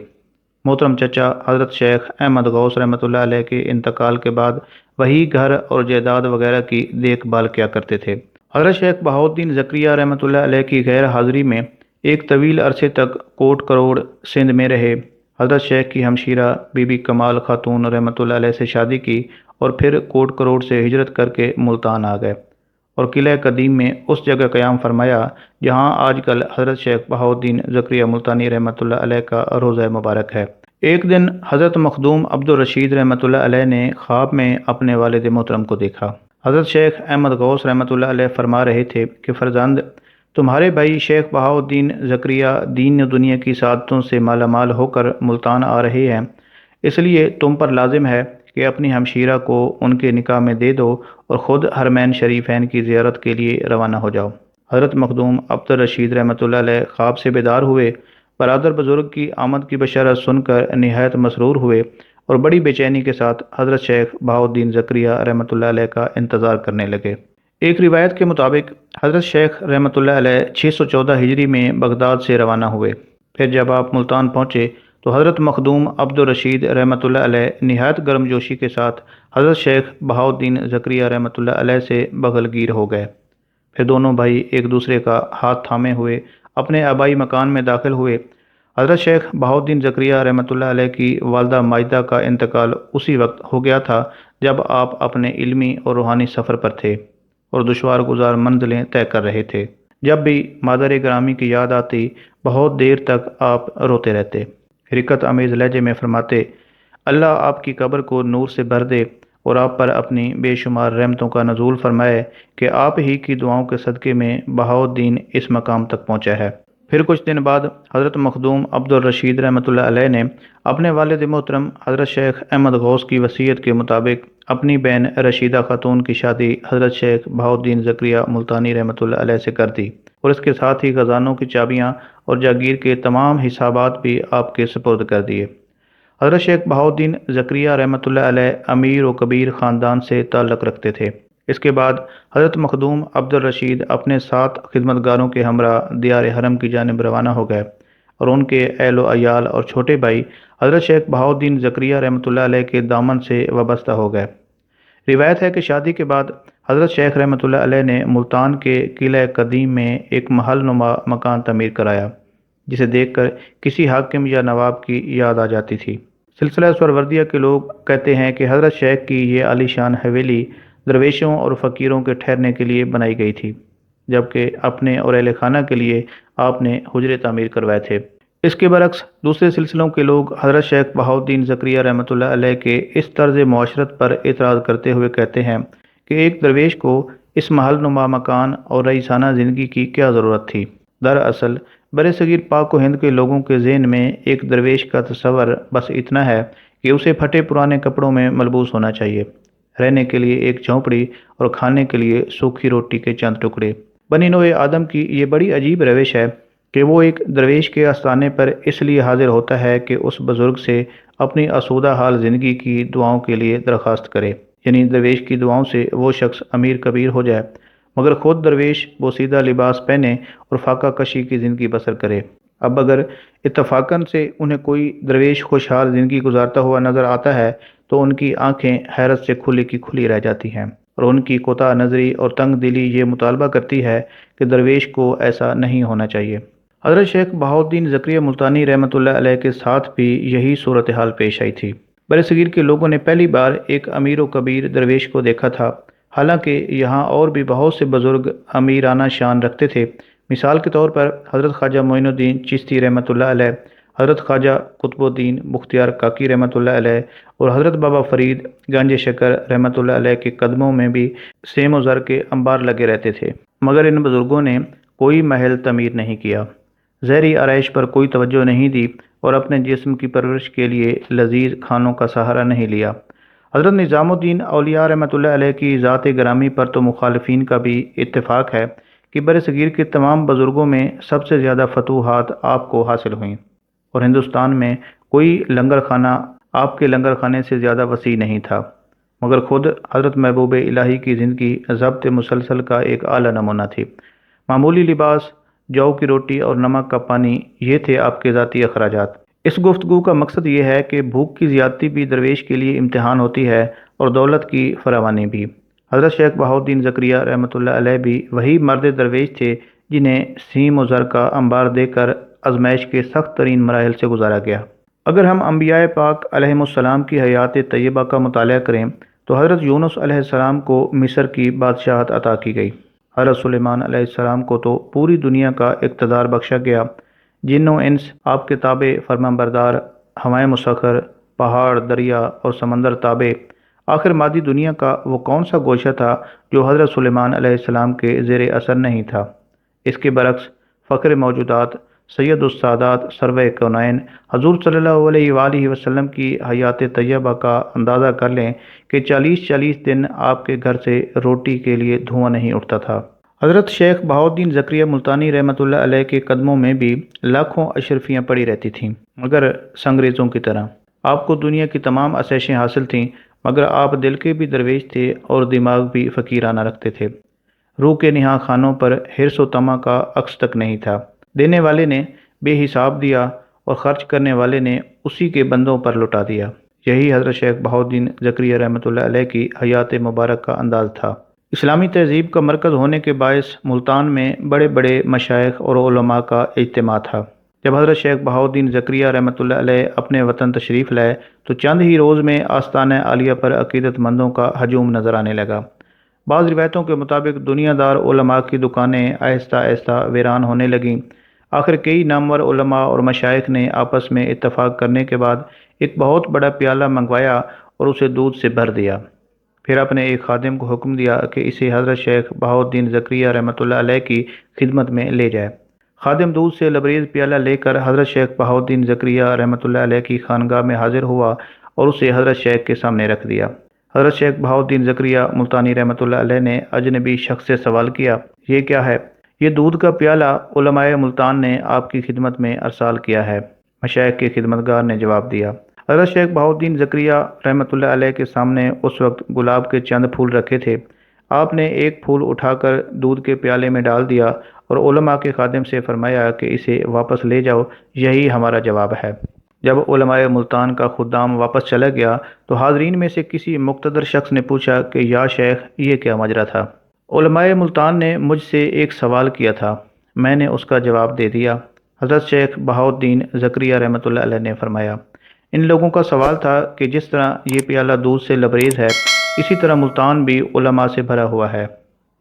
محترم چچا حضرت شیخ احمد غوث رحمۃ اللہ علیہ کے انتقال کے بعد وہی گھر اور جائیداد وغیرہ کی دیکھ بھال کیا کرتے تھے۔ حضرت شیخ بہاؤالدین زکریہ رحمۃ اللہ علیہ کی غیر حاضری میں ایک طویل عرصے تک کوٹ کروڑ سندھ میں رہے۔ حضرت شیخ کی ہمشیرہ بی بی کمال خاتون رحمۃ اللہ علیہ سے شادی کی اور پھر کوٹ کروڑ سے ہجرت کر کے ملتان آ گئے اور قلعہ قدیم میں اس جگہ قیام فرمایا جہاں آج کل حضرت شیخ بہاؤالدین زکریہ ملتانی رحمۃ اللہ علیہ کا روضہ مبارک ہے۔ ایک دن حضرت مخدوم عبد الرشید رحمۃ اللہ علیہ نے خواب میں اپنے والد محترم کو دیکھا۔ حضرت شیخ احمد غوث رحمۃ اللہ علیہ فرما رہے تھے کہ فرزند، تمہارے بھائی شیخ بہاؤالدین زکریہ دین و دنیا کی سعادتوں سے مالا مال ہو کر ملتان آ رہے ہیں، اس لیے تم پر لازم ہے کہ اپنی ہمشیرہ کو ان کے نکاح میں دے دو اور خود حرمین شریفین کی زیارت کے لیے روانہ ہو جاؤ۔ حضرت مخدوم عبد الرشید رحمۃ اللہ علیہ خواب سے بیدار ہوئے، برادر بزرگ کی آمد کی بشارت سن کر نہایت مسرور ہوئے اور بڑی بے چینی کے ساتھ حضرت شیخ بہاؤالدین زکریہ رحمۃ اللہ علیہ کا انتظار کرنے لگے۔ ایک روایت کے مطابق حضرت شیخ رحمۃ اللہ علیہ 614 ہجری میں بغداد سے روانہ ہوئے۔ پھر جب آپ ملتان پہنچے تو حضرت مخدوم عبد الرشید رحمۃ اللہ علیہ نہایت گرم جوشی کے ساتھ حضرت شیخ بہاؤالدین زکریا رحمۃ اللہ علیہ سے بغل گیر ہو گئے۔ پھر دونوں بھائی ایک دوسرے کا ہاتھ تھامے ہوئے اپنے آبائی مکان میں داخل ہوئے۔ حضرت شیخ بہاؤالدین زکریا رحمۃ اللہ علیہ کی والدہ ماجدہ کا انتقال اسی وقت ہو گیا تھا جب آپ اپنے علمی اور روحانی سفر پر تھے اور دشوار گزار منزلیں طے کر رہے تھے۔ جب بھی مادر گرامی کی یاد آتی بہت دیر تک آپ روتے رہتے۔ حرکت امیز لہجے میں فرماتے، اللہ آپ کی قبر کو نور سے بھر دے اور آپ پر اپنی بے شمار رحمتوں کا نزول فرمائے کہ آپ ہی کی دعاؤں کے صدقے میں بہاؤالدین اس مقام تک پہنچا ہے۔ پھر کچھ دن بعد حضرت مخدوم عبد الرشید رحمۃ اللہ علیہ نے اپنے والد محترم حضرت شیخ احمد غوث کی وصیت کے مطابق اپنی بہن رشیدہ خاتون کی شادی حضرت شیخ بہاؤالدین زکریا ملتانی رحمۃ اللہ علیہ سے کر دی اور اس کے ساتھ ہی خزانوں کی چابیاں اور جاگیر کے تمام حسابات بھی آپ کے سپرد کر دیے۔ حضرت شیخ بہاؤالدین زکریا رحمۃ اللہ علیہ امیر و کبیر خاندان سے تعلق رکھتے تھے۔ اس کے بعد حضرت مخدوم عبد الرشید اپنے 7 خدمتگاروں کے ہمراہ دیار حرم کی جانب روانہ ہو گئے اور ان کے اہل و عیال اور چھوٹے بھائی حضرت شیخ بہاؤالدین زکریا رحمۃ اللہ علیہ کے دامن سے وابستہ ہو گئے۔ روایت ہے کہ شادی کے بعد حضرت شیخ رحمۃ اللہ علیہ نے ملتان کے قلعہ قدیم میں ایک محل نما مکان تعمیر کرایا جسے دیکھ کر کسی حاکم یا نواب کی یاد آ جاتی تھی۔ سلسلہ سہروردیہ کے لوگ کہتے ہیں کہ حضرت شیخ کی یہ عالی شان حویلی درویشوں اور فقیروں کے ٹھہرنے کے لیے بنائی گئی تھی، جبکہ اپنے اور اہل خانہ کے لیے آپ نے حجرے تعمیر کروائے تھے۔ اس کے برعکس دوسرے سلسلوں کے لوگ حضرت شیخ بہاؤالدین زکریا رحمۃ اللہ علیہ کے اس طرز معاشرت پر اعتراض کرتے ہوئے کہتے ہیں کہ ایک درویش کو اس محل نما مکان اور رئیسانہ زندگی کی کیا ضرورت تھی۔ دراصل برصغیر پاک و ہند کے لوگوں کے ذہن میں ایک درویش کا تصور بس اتنا ہے کہ اسے پھٹے پرانے کپڑوں میں ملبوس ہونا چاہیے، رہنے کے لیے ایک جھونپڑی اور کھانے کے لیے سوکھی روٹی کے چند ٹکڑے۔ بنی نوع آدم کی یہ بڑی عجیب روش ہے کہ وہ ایک درویش کے آستانے پر اس لیے حاضر ہوتا ہے کہ اس بزرگ سے اپنی آسودہ حال زندگی کی دعاؤں کے لیے درخواست کرے، یعنی درویش کی دعاؤں سے وہ شخص امیر کبیر ہو جائے، مگر خود درویش بوسیدہ لباس پہنے اور فاقہ کشی کی زندگی بسر کرے۔ اب اگر اتفاقاً سے انہیں کوئی درویش خوشحال زندگی گزارتا ہوا نظر آتا ہے تو ان کی آنکھیں حیرت سے کھلی کی کھلی رہ جاتی ہیں اور ان کی کوتاہ نظری اور تنگ دلی یہ مطالبہ کرتی ہے کہ درویش کو ایسا نہیں ہونا چاہیے۔ حضرت شیخ بہاؤالدین زکریا ملتانی رحمۃ اللہ علیہ کے ساتھ بھی یہی صورتحال پیش آئی تھی۔ برصغیر کے لوگوں نے پہلی بار ایک امیر و کبیر درویش کو دیکھا تھا، حالانکہ یہاں اور بھی بہت سے بزرگ امیرانہ شان رکھتے تھے۔ مثال کے طور پر حضرت خواجہ معین الدین چشتی رحمۃ اللہ علیہ، حضرت خواجہ قطب الدین بختیار کاکی رحمۃ اللہ علیہ اور حضرت بابا فرید گنج شکر رحمۃ اللہ علیہ کے قدموں میں بھی سیم و زر کے انبار لگے رہتے تھے، مگر ان بزرگوں نے کوئی محل تعمیر نہیں کیا، ظاہری آرائش پر کوئی توجہ نہیں دی اور اپنے جسم کی پرورش کے لیے لذیذ کھانوں کا سہارا نہیں لیا۔ حضرت نظام الدین اولیاء رحمۃ اللہ علیہ کی ذات گرامی پر تو مخالفین کا بھی اتفاق ہے کہ برصغیر کے تمام بزرگوں میں سب سے زیادہ فتوحات آپ کو حاصل ہوئیں اور ہندوستان میں کوئی لنگر خانہ آپ کے لنگر خانے سے زیادہ وسیع نہیں تھا، مگر خود حضرت محبوب الہی کی زندگی ضبط مسلسل کا ایک اعلیٰ نمونہ تھی۔ معمولی لباس، جو کی روٹی اور نمک کا پانی، یہ تھے آپ کے ذاتی اخراجات۔ اس گفتگو کا مقصد یہ ہے کہ بھوک کی زیادتی بھی درویش کے لیے امتحان ہوتی ہے اور دولت کی فراوانی بھی۔ حضرت شیخ بہاؤالدین زکریا رحمۃ اللہ علیہ بھی وہی مرد درویش تھے جنہیں سیم و زر کا انبار دے کر آزمائش کے سخت ترین مراحل سے گزارا گیا۔ اگر ہم انبیاء پاک علیہم السلام کی حیات طیبہ کا مطالعہ کریں تو حضرت یونس علیہ السلام کو مصر کی بادشاہت عطا کی گئی، حضرت سلیمان علیہ السلام کو تو پوری دنیا کا اقتدار بخشا گیا، جن و انس آپ کے تابع فرمان بردار، ہوائیں مسخر، پہاڑ، دریا اور سمندر تابع۔ آخر مادی دنیا کا وہ کون سا گوشہ تھا جو حضرت سلیمان علیہ السلام کے زیر اثر نہیں تھا؟ اس کے برعکس فخر موجودات، سید السادات، سرور کونین حضور صلی اللہ علیہ وآلہ وسلم کی حیات طیبہ کا اندازہ کر لیں کہ 40 دن آپ کے گھر سے روٹی کے لیے دھواں نہیں اٹھتا تھا۔ حضرت شیخ بہاؤالدین زکریا ملتانی رحمۃ اللہ علیہ کے قدموں میں بھی لاکھوں اشرفیاں پڑی رہتی تھیں، مگر سنگریزوں کی طرح۔ آپ کو دنیا کی تمام آسائشیں حاصل تھیں، مگر آپ دل کے بھی درویش تھے اور دماغ بھی فقیرانہ رکھتے تھے۔ روح کے نہاں خانوں پر حرص و طمع کا عکس تک نہیں تھا۔ دینے والے نے بے حساب دیا اور خرچ کرنے والے نے اسی کے بندوں پر لٹا دیا۔ یہی حضرت شیخ بہاؤالدین زکریا رحمۃ اللہ علیہ کی حیات مبارک کا انداز تھا۔ اسلامی تہذیب کا مرکز ہونے کے باعث ملتان میں بڑے بڑے مشائخ اور علماء کا اجتماع تھا۔ جب حضرت شیخ بہاؤالدین زکریا رحمۃ اللہ علیہ اپنے وطن تشریف لائے تو چند ہی روز میں آستانہ عالیہ پر عقیدت مندوں کا ہجوم نظر آنے لگا۔ بعض روایتوں کے مطابق دنیا دار علماء کی دکانیں آہستہ آہستہ ویران ہونے لگیں۔ آخر کئی نامور علماء اور مشائخ نے آپس میں اتفاق کرنے کے بعد ایک بہت بڑا پیالہ منگوایا اور اسے دودھ سے بھر دیا۔ پھر اپنے ایک خادم کو حکم دیا کہ اسے حضرت شیخ بہاؤالدین زکریا رحمۃ اللہ علیہ کی خدمت میں لے جائے۔ خادم دودھ سے لبریز پیالہ لے کر حضرت شیخ بہاؤالدین زکریا رحمۃ اللہ علیہ کی خانگاہ میں حاضر ہوا اور اسے حضرت شیخ کے سامنے رکھ دیا۔ حضرت شیخ بہاؤالدین زکریا ملتانی رحمۃ اللہ علیہ نے اجنبی شخص سے سوال کیا، یہ کیا ہے؟ یہ دودھ کا پیالہ علماء ملتان نے آپ کی خدمت میں ارسال کیا ہے، مشائخ کے خدمتگار نے جواب دیا۔ حضرت شیخ بہاؤالدین زکریا رحمۃ اللہ علیہ کے سامنے اس وقت گلاب کے چند پھول رکھے تھے۔ آپ نے ایک پھول اٹھا کر دودھ کے پیالے میں ڈال دیا اور علماء کے خادم سے فرمایا کہ اسے واپس لے جاؤ، یہی ہمارا جواب ہے۔ جب علماء ملتان کا خدام واپس چلا گیا تو حاضرین میں سے کسی مقتدر شخص نے پوچھا کہ یا شیخ یہ کیا ماجرا تھا؟ علماء ملتان نے مجھ سے ایک سوال کیا تھا، میں نے اس کا جواب دے دیا۔ حضرت شیخ بہاؤالدین زکریا رحمۃ اللہ علیہ نے فرمایا، ان لوگوں کا سوال تھا کہ جس طرح یہ پیالہ دودھ سے لبریز ہے اسی طرح ملتان بھی علماء سے بھرا ہوا ہے،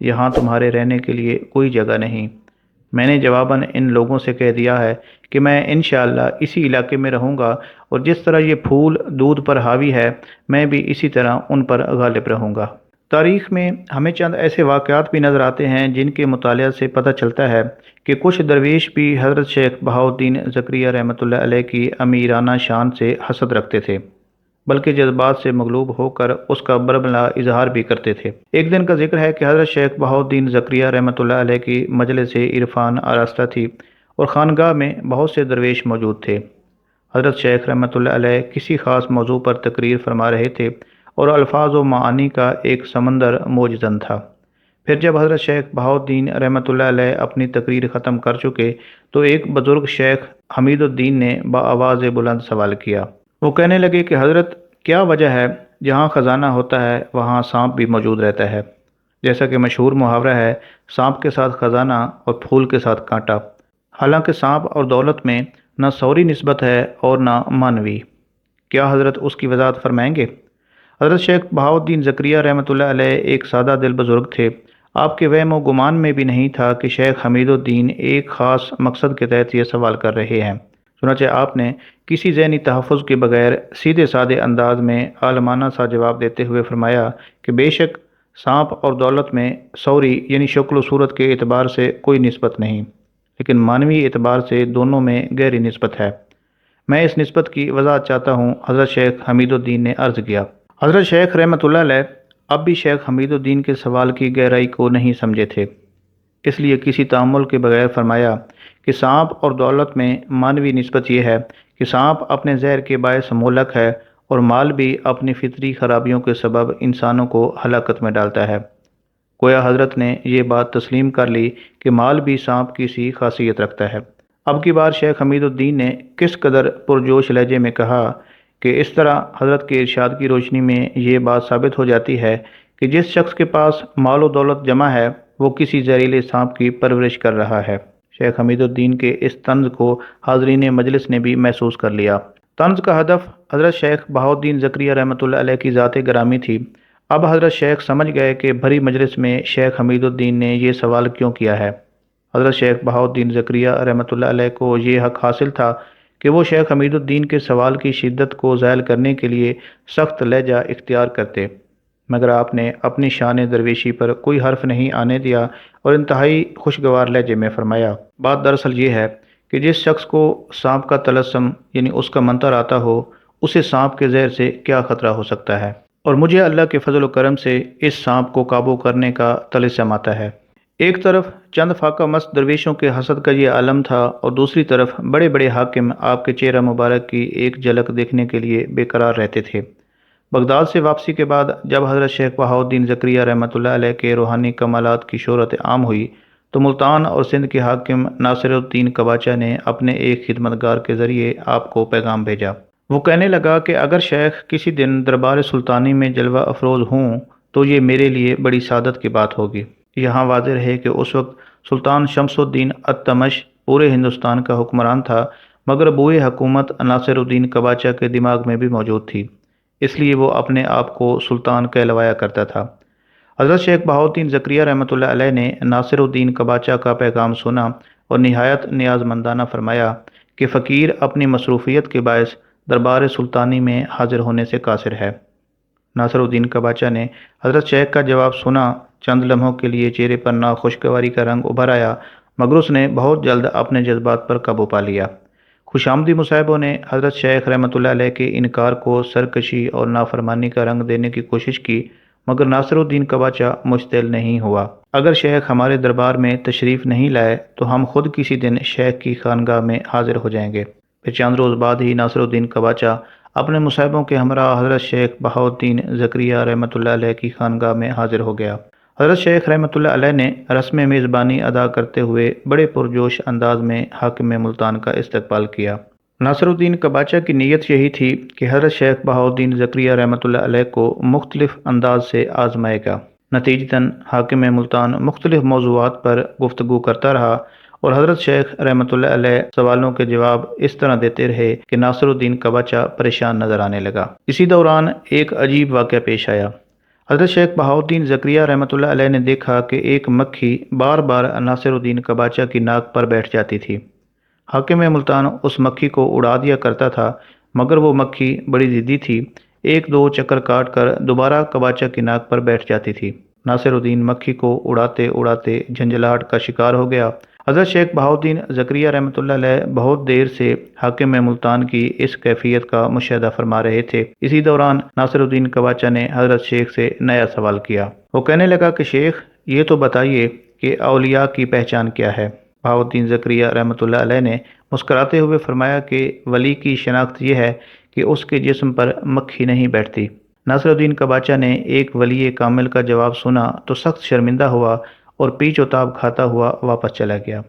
یہاں تمہارے رہنے کے لیے کوئی جگہ نہیں۔ میں نے جواباً ان لوگوں سے کہہ دیا ہے کہ میں انشاءاللہ اسی علاقے میں رہوں گا اور جس طرح یہ پھول دودھ پر حاوی ہے میں بھی اسی طرح ان پر غالب رہوں گا۔ تاریخ میں ہمیں چند ایسے واقعات بھی نظر آتے ہیں جن کے مطالعہ سے پتہ چلتا ہے کہ کچھ درویش بھی حضرت شیخ بہاؤالدین زکریا رحمۃ اللہ علیہ کی امیرانہ شان سے حسد رکھتے تھے، بلکہ جذبات سے مغلوب ہو کر اس کا برملا اظہار بھی کرتے تھے۔ ایک دن کا ذکر ہے کہ حضرت شیخ بہاؤالدین زکریا رحمۃ اللہ علیہ کی مجلس عرفان آراستہ تھی اور خانگاہ میں بہت سے درویش موجود تھے۔ حضرت شیخ رحمۃ اللہ علیہ کسی خاص موضوع پر تقریر فرما رہے تھے اور الفاظ و معانی کا ایک سمندر موج زن تھا۔ پھر جب حضرت شیخ بہاؤالدین رحمۃ اللہ علیہ اپنی تقریر ختم کر چکے تو ایک بزرگ شیخ حمید الدین نے بآواز بلند سوال کیا۔ وہ کہنے لگے کہ حضرت کیا وجہ ہے جہاں خزانہ ہوتا ہے وہاں سانپ بھی موجود رہتا ہے؟ جیسا کہ مشہور محاورہ ہے، سانپ کے ساتھ خزانہ اور پھول کے ساتھ کانٹا۔ حالانکہ سانپ اور دولت میں نہ سوری نسبت ہے اور نہ معنوی۔ کیا حضرت اس کی وضاحت فرمائیں گے؟ حضرت شیخ بہاؤالدین زکریا رحمۃ اللہ علیہ ایک سادہ دل بزرگ تھے۔ آپ کے وہم و گمان میں بھی نہیں تھا کہ شیخ حمید الدین ایک خاص مقصد کے تحت یہ سوال کر رہے ہیں۔ چنانچہ آپ نے کسی ذہنی تحفظ کے بغیر سیدھے سادے انداز میں عالمانہ سا جواب دیتے ہوئے فرمایا کہ بے شک سانپ اور دولت میں سوری یعنی شکل و صورت کے اعتبار سے کوئی نسبت نہیں، لیکن معنوی اعتبار سے دونوں میں گہری نسبت ہے۔ میں اس نسبت کی وضاحت چاہتا ہوں۔ حضرت شیخ حمید الدین نے عرض کیا۔ حضرت شیخ رحمۃ اللہ علیہ اب بھی شیخ حمید الدین کے سوال کی گہرائی کو نہیں سمجھے تھے، اس لیے کسی تأمل کے بغیر فرمایا کہ سانپ اور دولت میں معنوی نسبت یہ ہے کہ سانپ اپنے زہر کے باعث مہلک ہے اور مال بھی اپنی فطری خرابیوں کے سبب انسانوں کو ہلاکت میں ڈالتا ہے۔ گویا حضرت نے یہ بات تسلیم کر لی کہ مال بھی سانپ کی سی خاصیت رکھتا ہے۔ اب کی بار شیخ حمید الدین نے کس قدر پرجوش لہجے میں کہا کہ اس طرح حضرت کے ارشاد کی روشنی میں یہ بات ثابت ہو جاتی ہے کہ جس شخص کے پاس مال و دولت جمع ہے وہ کسی زہریلے سانپ کی پرورش کر رہا ہے۔ شیخ حمید الدین کے اس طنز کو حاضرین مجلس نے بھی محسوس کر لیا۔ طنز کا ہدف حضرت شیخ بہاؤالدین زکریا رحمۃ اللہ علیہ کی ذات گرامی تھی۔ اب حضرت شیخ سمجھ گئے کہ بھری مجلس میں شیخ حمید الدین نے یہ سوال کیوں کیا ہے۔ حضرت شیخ بہاؤالدین زکریا رحمۃ اللہ علیہ کو یہ حق حاصل تھا کہ وہ شیخ حمید الدین کے سوال کی شدت کو ظاہر کرنے کے لیے سخت لہجہ اختیار کرتے، مگر آپ نے اپنی شان درویشی پر کوئی حرف نہیں آنے دیا اور انتہائی خوشگوار لہجے میں فرمایا، بات دراصل یہ ہے کہ جس شخص کو سانپ کا طلسم یعنی اس کا منتر آتا ہو اسے سانپ کے زہر سے کیا خطرہ ہو سکتا ہے، اور مجھے اللہ کے فضل و کرم سے اس سانپ کو قابو کرنے کا طلسم آتا ہے۔ ایک طرف چند فاقہ مست درویشوں کے حسد کا یہ عالم تھا اور دوسری طرف بڑے بڑے حاکم آپ کے چہرہ مبارک کی ایک جھلک دیکھنے کے لیے بے قرار رہتے تھے۔ بغداد سے واپسی کے بعد جب حضرت شیخ بہاؤالدین زکریا رحمۃ اللہ علیہ کے روحانی کمالات کی شہرت عام ہوئی تو ملتان اور سندھ کے حاکم ناصر الدین کباچا نے اپنے ایک خدمتگار کے ذریعے آپ کو پیغام بھیجا۔ وہ کہنے لگا کہ اگر شیخ کسی دن دربار سلطانی میں جلوہ افروز ہوں تو یہ میرے لیے بڑی سعادت کی بات ہوگی۔ یہاں واضح ہے کہ اس وقت سلطان شمس الدین التمش پورے ہندوستان کا حکمران تھا، مگر بوئے حکومت ناصر الدین کباچا کے دماغ میں بھی موجود تھی، اس لیے وہ اپنے آپ کو سلطان کہلوایا کرتا تھا۔ حضرت شیخ بہاؤالدین زکریا رحمۃ اللہ علیہ نے ناصر الدین کباچا کا پیغام سنا اور نہایت نیاز مندانہ فرمایا کہ فقیر اپنی مصروفیت کے باعث دربار سلطانی میں حاضر ہونے سے قاصر ہے۔ ناصر الدین کباچا نے حضرت شیخ کا جواب سنا۔ چند لمحوں کے لیے چہرے پر ناخوشگواری کا رنگ ابھر آیا، مگر اس نے بہت جلد اپنے جذبات پر قابو پا لیا۔ خوش آمدی مصاحبوں نے حضرت شیخ رحمۃ اللہ علیہ کے انکار کو سرکشی اور نافرمانی کا رنگ دینے کی کوشش کی، مگر ناصر الدین کباچا مشتعل نہیں ہوا۔ اگر شیخ ہمارے دربار میں تشریف نہیں لائے تو ہم خود کسی دن شیخ کی خانگاہ میں حاضر ہو جائیں گے۔ پھر چند روز بعد ہی ناصر الدین کباچا اپنے مصاحبوں کے ہمراہ حضرت شیخ بہاؤالدین زکریا رحمۃ اللہ علیہ کی خانگاہ میں حاضر ہو گیا۔ حضرت شیخ رحمۃ اللہ علیہ نے رسم میزبانی ادا کرتے ہوئے بڑے پرجوش انداز میں حاکم ملتان کا استقبال کیا۔ ناصر الدین کباچا کی نیت یہی تھی کہ حضرت شیخ بہاؤالدین زکریا رحمۃ اللہ علیہ کو مختلف انداز سے آزمائے گا۔ نتیجتاً حاکم ملتان مختلف موضوعات پر گفتگو کرتا رہا اور حضرت شیخ رحمۃ اللہ علیہ سوالوں کے جواب اس طرح دیتے رہے کہ ناصر الدین کباچا پریشان نظر آنے لگا۔ اسی دوران ایک عجیب واقعہ پیش آیا۔ حضرت شیخ بہاؤالدین زکریا رحمۃ اللہ علیہ نے دیکھا کہ ایک مکھی بار بار ناصر الدین کباچا کی ناک پر بیٹھ جاتی تھی۔ حاکم ملتان اس مکھی کو اڑا دیا کرتا تھا، مگر وہ مکھی بڑی ضدی تھی، ایک دو چکر کاٹ کر دوبارہ کباچا کی ناک پر بیٹھ جاتی تھی۔ ناصر الدین مکھی کو اڑاتے اڑاتے جھنجھلاہٹ کا شکار ہو گیا۔ حضرت شیخ بہاؤالدین زکریا رحمۃ اللہ علیہ بہت دیر سے حاکم ملتان کی اس کیفیت کا مشاہدہ فرما رہے تھے۔ اسی دوران ناصر الدین کباچا نے حضرت شیخ سے نیا سوال کیا۔ وہ کہنے لگا کہ شیخ، یہ تو بتائیے کہ اولیاء کی پہچان کیا ہے؟ بہاؤالدین زکریا رحمۃ اللہ علیہ نے مسکراتے ہوئے فرمایا کہ ولی کی شناخت یہ ہے کہ اس کے جسم پر مکھی نہیں بیٹھتی۔ ناصر الدین کباچا نے ایک ولی کامل کا جواب سنا تو سخت شرمندہ ہوا اور پیچ و تاب کھاتا ہوا واپس چلا گیا۔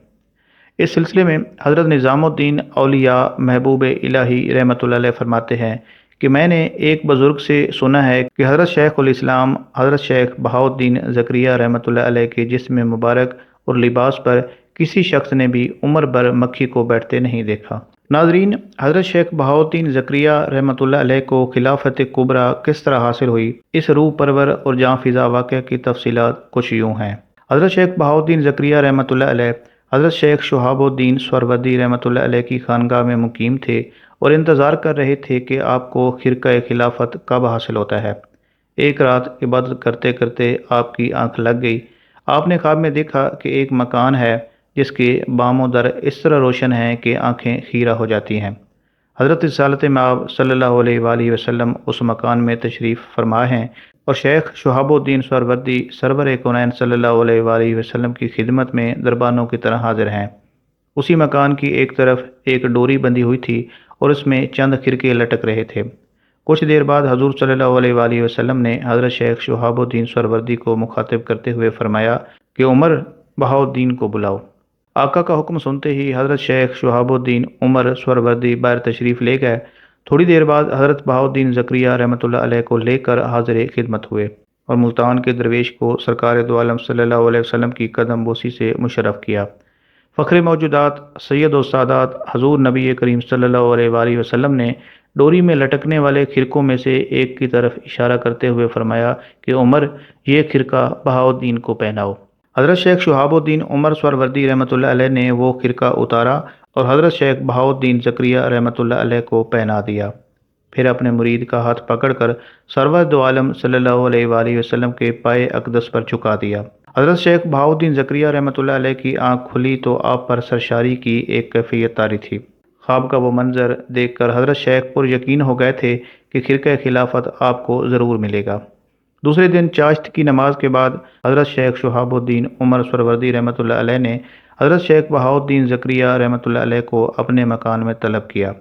اس سلسلے میں حضرت نظام الدین اولیاء محبوب الہی رحمۃ اللہ علیہ فرماتے ہیں کہ میں نے ایک بزرگ سے سنا ہے کہ حضرت شیخ الاسلام حضرت شیخ بہاؤالدین زکریا رحمۃ اللہ علیہ کے جسم مبارک اور لباس پر کسی شخص نے بھی عمر بھر مکھی کو بیٹھتے نہیں دیکھا۔ ناظرین، حضرت شیخ بہاؤالدین زکریا رحمۃ اللہ علیہ کو خلافت کبریٰ کس طرح حاصل ہوئی، اس روح پرور اور جاں فضا واقعہ کی تفصیلات کچھ یوں ہیں۔ حضرت شیخ بہاؤالدین زکریا رحمۃ اللہ علیہ حضرت شیخ شہاب الدین سہروردی رحمۃ اللہ علیہ کی خانگاہ میں مقیم تھے اور انتظار کر رہے تھے کہ آپ کو خرقہ خلافت کب حاصل ہوتا ہے۔ ایک رات عبادت کرتے کرتے آپ کی آنکھ لگ گئی۔ آپ نے خواب میں دیکھا کہ ایک مکان ہے جس کے بام و در اس طرح روشن ہیں کہ آنکھیں خیرہ ہو جاتی ہیں۔ حضرت رسالت مآب صلی اللہ علیہ وآلہ وسلم اس مکان میں تشریف فرما ہیں اور شیخ شہاب الدین سہروردی سرور کونین صلی اللہ علیہ وآلہ وسلم کی خدمت میں دربانوں کی طرح حاضر ہیں۔ اسی مکان کی ایک طرف ایک ڈوری بندھی ہوئی تھی اور اس میں چند خرقے لٹک رہے تھے۔ کچھ دیر بعد حضور صلی اللہ علیہ وآلہ وسلم نے حضرت شیخ شہاب الدین سہروردی کو مخاطب کرتے ہوئے فرمایا کہ عمر بہاؤالدین کو بلاؤ۔ آقا کا حکم سنتے ہی حضرت شیخ شہاب الدین عمر سہروردی باہر تشریف لے گئے۔ تھوڑی دیر بعد حضرت بہاؤالدین زکریا رحمۃ اللہ علیہ کو لے کر حاضر خدمت ہوئے اور ملتان کے درویش کو سرکار دو عالم صلی اللہ علیہ وسلم کی قدم بوسی سے مشرف کیا۔ فخر موجودات سید و سادات حضور نبی کریم صلی اللہ علیہ وآلہ وسلم نے ڈوری میں لٹکنے والے خرقوں میں سے ایک کی طرف اشارہ کرتے ہوئے فرمایا کہ عمر، یہ خرقہ بہاؤالدین کو پہناؤ۔ حضرت شیخ شہاب الدین عمر سہروردی رحمۃ اللہ علیہ نے وہ خرقہ اتارا اور حضرت شیخ بہاؤالدین زکریا رحمۃ اللہ علیہ کو پہنا دیا۔ پھر اپنے مرید کا ہاتھ پکڑ کر سرور دو عالم صلی اللہ علیہ وآلہ وسلم کے پائے اقدس پر جھکا دیا۔ حضرت شیخ بہاؤالدین زکریا رحمۃ اللہ علیہ کی آنکھ کھلی تو آپ پر سرشاری کی ایک کیفیت طاری تھی۔ خواب کا وہ منظر دیکھ کر حضرت شیخ پر یقین ہو گئے تھے کہ خرقہ خلافت آپ کو ضرور ملے گا۔ دوسرے دن چاشت کی نماز کے بعد حضرت شیخ شہاب الدین عمر سہروردی رحمۃ اللہ علیہ نے حضرت شیخ بہاؤالدین زکریا رحمۃ اللہ علیہ کو اپنے مکان میں طلب کیا۔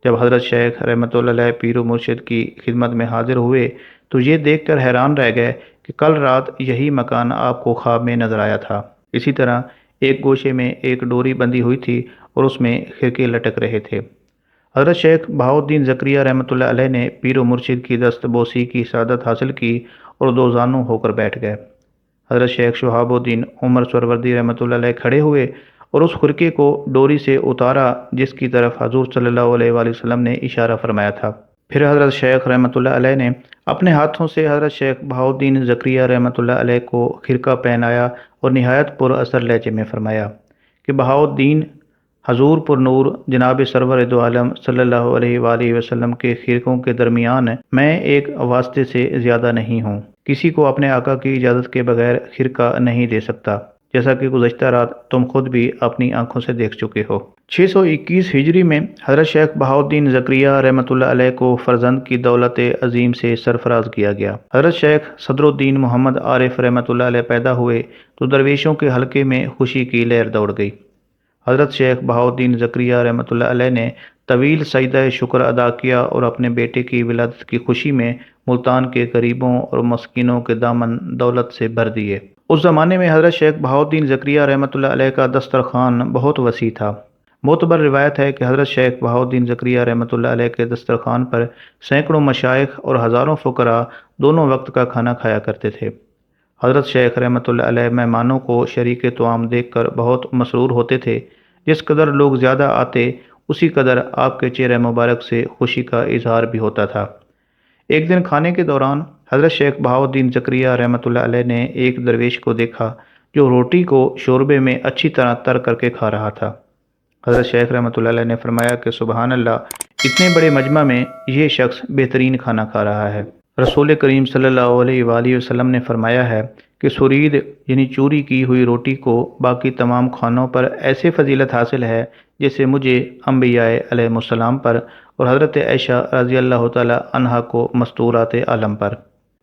جب حضرت شیخ رحمۃ اللہ علیہ پیر و مرشد کی خدمت میں حاضر ہوئے تو یہ دیکھ کر حیران رہ گئے کہ کل رات یہی مکان آپ کو خواب میں نظر آیا تھا۔ اسی طرح ایک گوشے میں ایک ڈوری بندھی ہوئی تھی اور اس میں خرقے لٹک رہے تھے۔ حضرت شیخ بہاؤالدین زکریا رحمۃ اللہ علیہ نے پیر و مرشد کی دست بوسی کی سعادت حاصل کی اور دو زانو ہو کر بیٹھ گئے۔ حضرت شیخ شہاب الدین عمر سہروردی رحمۃ اللہ علیہ کھڑے ہوئے اور اس خرقے کو ڈوری سے اتارا جس کی طرف حضور صلی اللہ علیہ وآلہ وسلم نے اشارہ فرمایا تھا۔ پھر حضرت شیخ رحمۃ اللہ علیہ نے اپنے ہاتھوں سے حضرت شیخ بہاؤالدین زکریا رحمۃ اللہ علیہ کو خرقہ پہنایا اور نہایت پر اثر لہجے میں فرمایا کہ بہاؤالدین، حضور پر نور جناب سرور دو عالم صلی اللہ علیہ وآلہ وسلم کے خرقوں کے درمیان میں ایک واسطے سے زیادہ نہیں ہوں، کسی کو اپنے آقا کی اجازت کے بغیر خرقہ نہیں دے سکتا، جیسا کہ گزشتہ رات تم خود بھی اپنی آنکھوں سے دیکھ چکے ہو۔ 621 ہجری میں حضرت شیخ بہاؤالدین زکریا رحمۃ اللہ علیہ کو فرزند کی دولت عظیم سے سرفراز کیا گیا۔ حضرت شیخ صدر الدین محمد عارف رحمۃ اللہ علیہ پیدا ہوئے تو درویشوں کے حلقے میں خوشی کی لہر دوڑ گئی۔ حضرت شیخ بہاؤالدین زکریا رحمۃ اللہ علیہ نے طویل سجدہ شکر ادا کیا اور اپنے بیٹے کی ولادت کی خوشی میں ملتان کے غریبوں اور مسکینوں کے دامن دولت سے بھر دیے۔ اس زمانے میں حضرت شیخ بہاؤالدین زکریا رحمۃ اللہ علیہ کا دسترخوان بہت وسیع تھا۔ معتبر روایت ہے کہ حضرت شیخ بہاؤالدین زکریا رحمۃ اللہ علیہ کے دسترخوان پر سینکڑوں مشائخ اور ہزاروں فقراء دونوں وقت کا کھانا کھایا کرتے تھے۔ حضرت شیخ رحمۃ اللہ علیہ مہمانوں کو شریک طعام دیکھ کر بہت مسرور ہوتے تھے۔ جس قدر لوگ زیادہ آتے اسی قدر آپ کے چہرہ مبارک سے خوشی کا اظہار بھی ہوتا تھا۔ ایک دن کھانے کے دوران حضرت شیخ بہاؤالدین زکریا رحمۃ اللہ علیہ نے ایک درویش کو دیکھا جو روٹی کو شوربے میں اچھی طرح تر کر کے کھا رہا تھا۔ حضرت شیخ رحمۃ اللہ علیہ نے فرمایا کہ سبحان اللہ، اتنے بڑے مجمع میں یہ شخص بہترین کھانا کھا رہا ہے۔ رسول کریم صلی اللہ علیہ وآلہ وسلم نے فرمایا ہے کہ سرید یعنی چوری کی ہوئی روٹی کو باقی تمام کھانوں پر ایسے فضیلت حاصل ہے جیسے مجھے انبیاء علیہ السلام پر اور حضرت عائشہ رضی اللہ تعالی عنہا کو مستورات عالم پر۔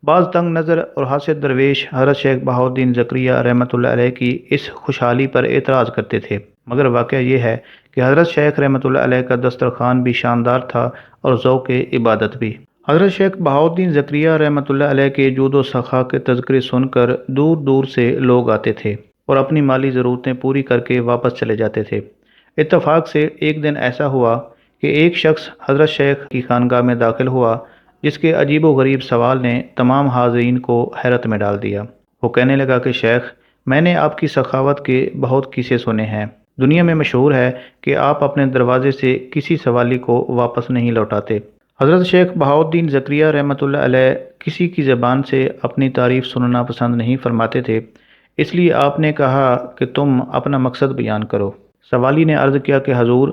بعض تنگ نظر اور حاسد درویش حضرت شیخ بہاؤالدین زکریا رحمۃ اللہ علیہ کی اس خوشحالی پر اعتراض کرتے تھے، مگر واقعہ یہ ہے کہ حضرت شیخ رحمۃ اللہ علیہ کا دسترخوان بھی شاندار تھا اور ذوق عبادت بھی۔ حضرت شیخ بہاؤالدین زکریا رحمۃ اللہ علیہ کے جود و سخا کے تذکرے سن کر دور دور سے لوگ آتے تھے اور اپنی مالی ضرورتیں پوری کر کے واپس چلے جاتے تھے۔ اتفاق سے ایک دن ایسا ہوا کہ ایک شخص حضرت شیخ کی خانقاہ میں داخل ہوا جس کے عجیب و غریب سوال نے تمام حاضرین کو حیرت میں ڈال دیا۔ وہ کہنے لگا کہ شیخ، میں نے آپ کی سخاوت کے بہت قصے سنے ہیں۔ دنیا میں مشہور ہے کہ آپ اپنے دروازے سے کسی سوالی کو واپس نہیں لوٹاتے۔ حضرت شیخ بہاؤالدین زکریا رحمۃ اللہ علیہ کسی کی زبان سے اپنی تعریف سننا پسند نہیں فرماتے تھے، اس لیے آپ نے کہا کہ تم اپنا مقصد بیان کرو۔ سوالی نے عرض کیا کہ حضور،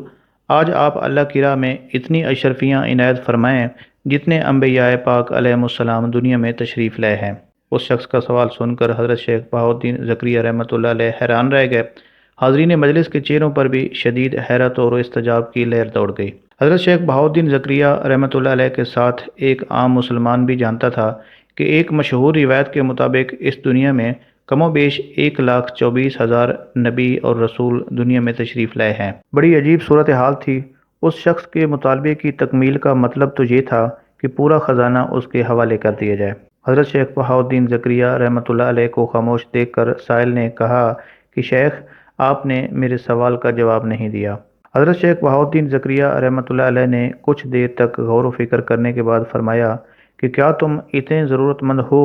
آج آپ اللہ کی راہ میں اتنی اشرفیاں عنایت فرمائیں جتنے انبیاء پاک علیہ السلام دنیا میں تشریف لائے ہیں۔ اس شخص کا سوال سن کر حضرت شیخ بہاؤالدین زکریا رحمۃ اللہ علیہ حیران رہ گئے۔ حاضرین مجلس کے چہروں پر بھی شدید حیرت اور استعجاب کی لہر دوڑ گئی۔ حضرت شیخ بہاؤالدین زکریا رحمۃ اللہ علیہ کے ساتھ ایک عام مسلمان بھی جانتا تھا کہ ایک مشہور روایت کے مطابق اس دنیا میں کم و بیش 1,24,000 نبی اور رسول دنیا میں تشریف لائے ہیں۔ بڑی عجیب صورتحال تھی۔ اس شخص کے مطالبے کی تکمیل کا مطلب تو یہ تھا کہ پورا خزانہ اس کے حوالے کر دیا جائے۔ حضرت شیخ بہاؤالدین زکریا رحمۃ اللہ علیہ کو خاموش دیکھ کر سائل نے کہا کہ شیخ، آپ نے میرے سوال کا جواب نہیں دیا۔ حضرت شیخ بہاؤالدین زکریا رحمۃ اللہ علیہ نے کچھ دیر تک غور و فکر کرنے کے بعد فرمایا کہ کیا تم اتنے ضرورت مند ہو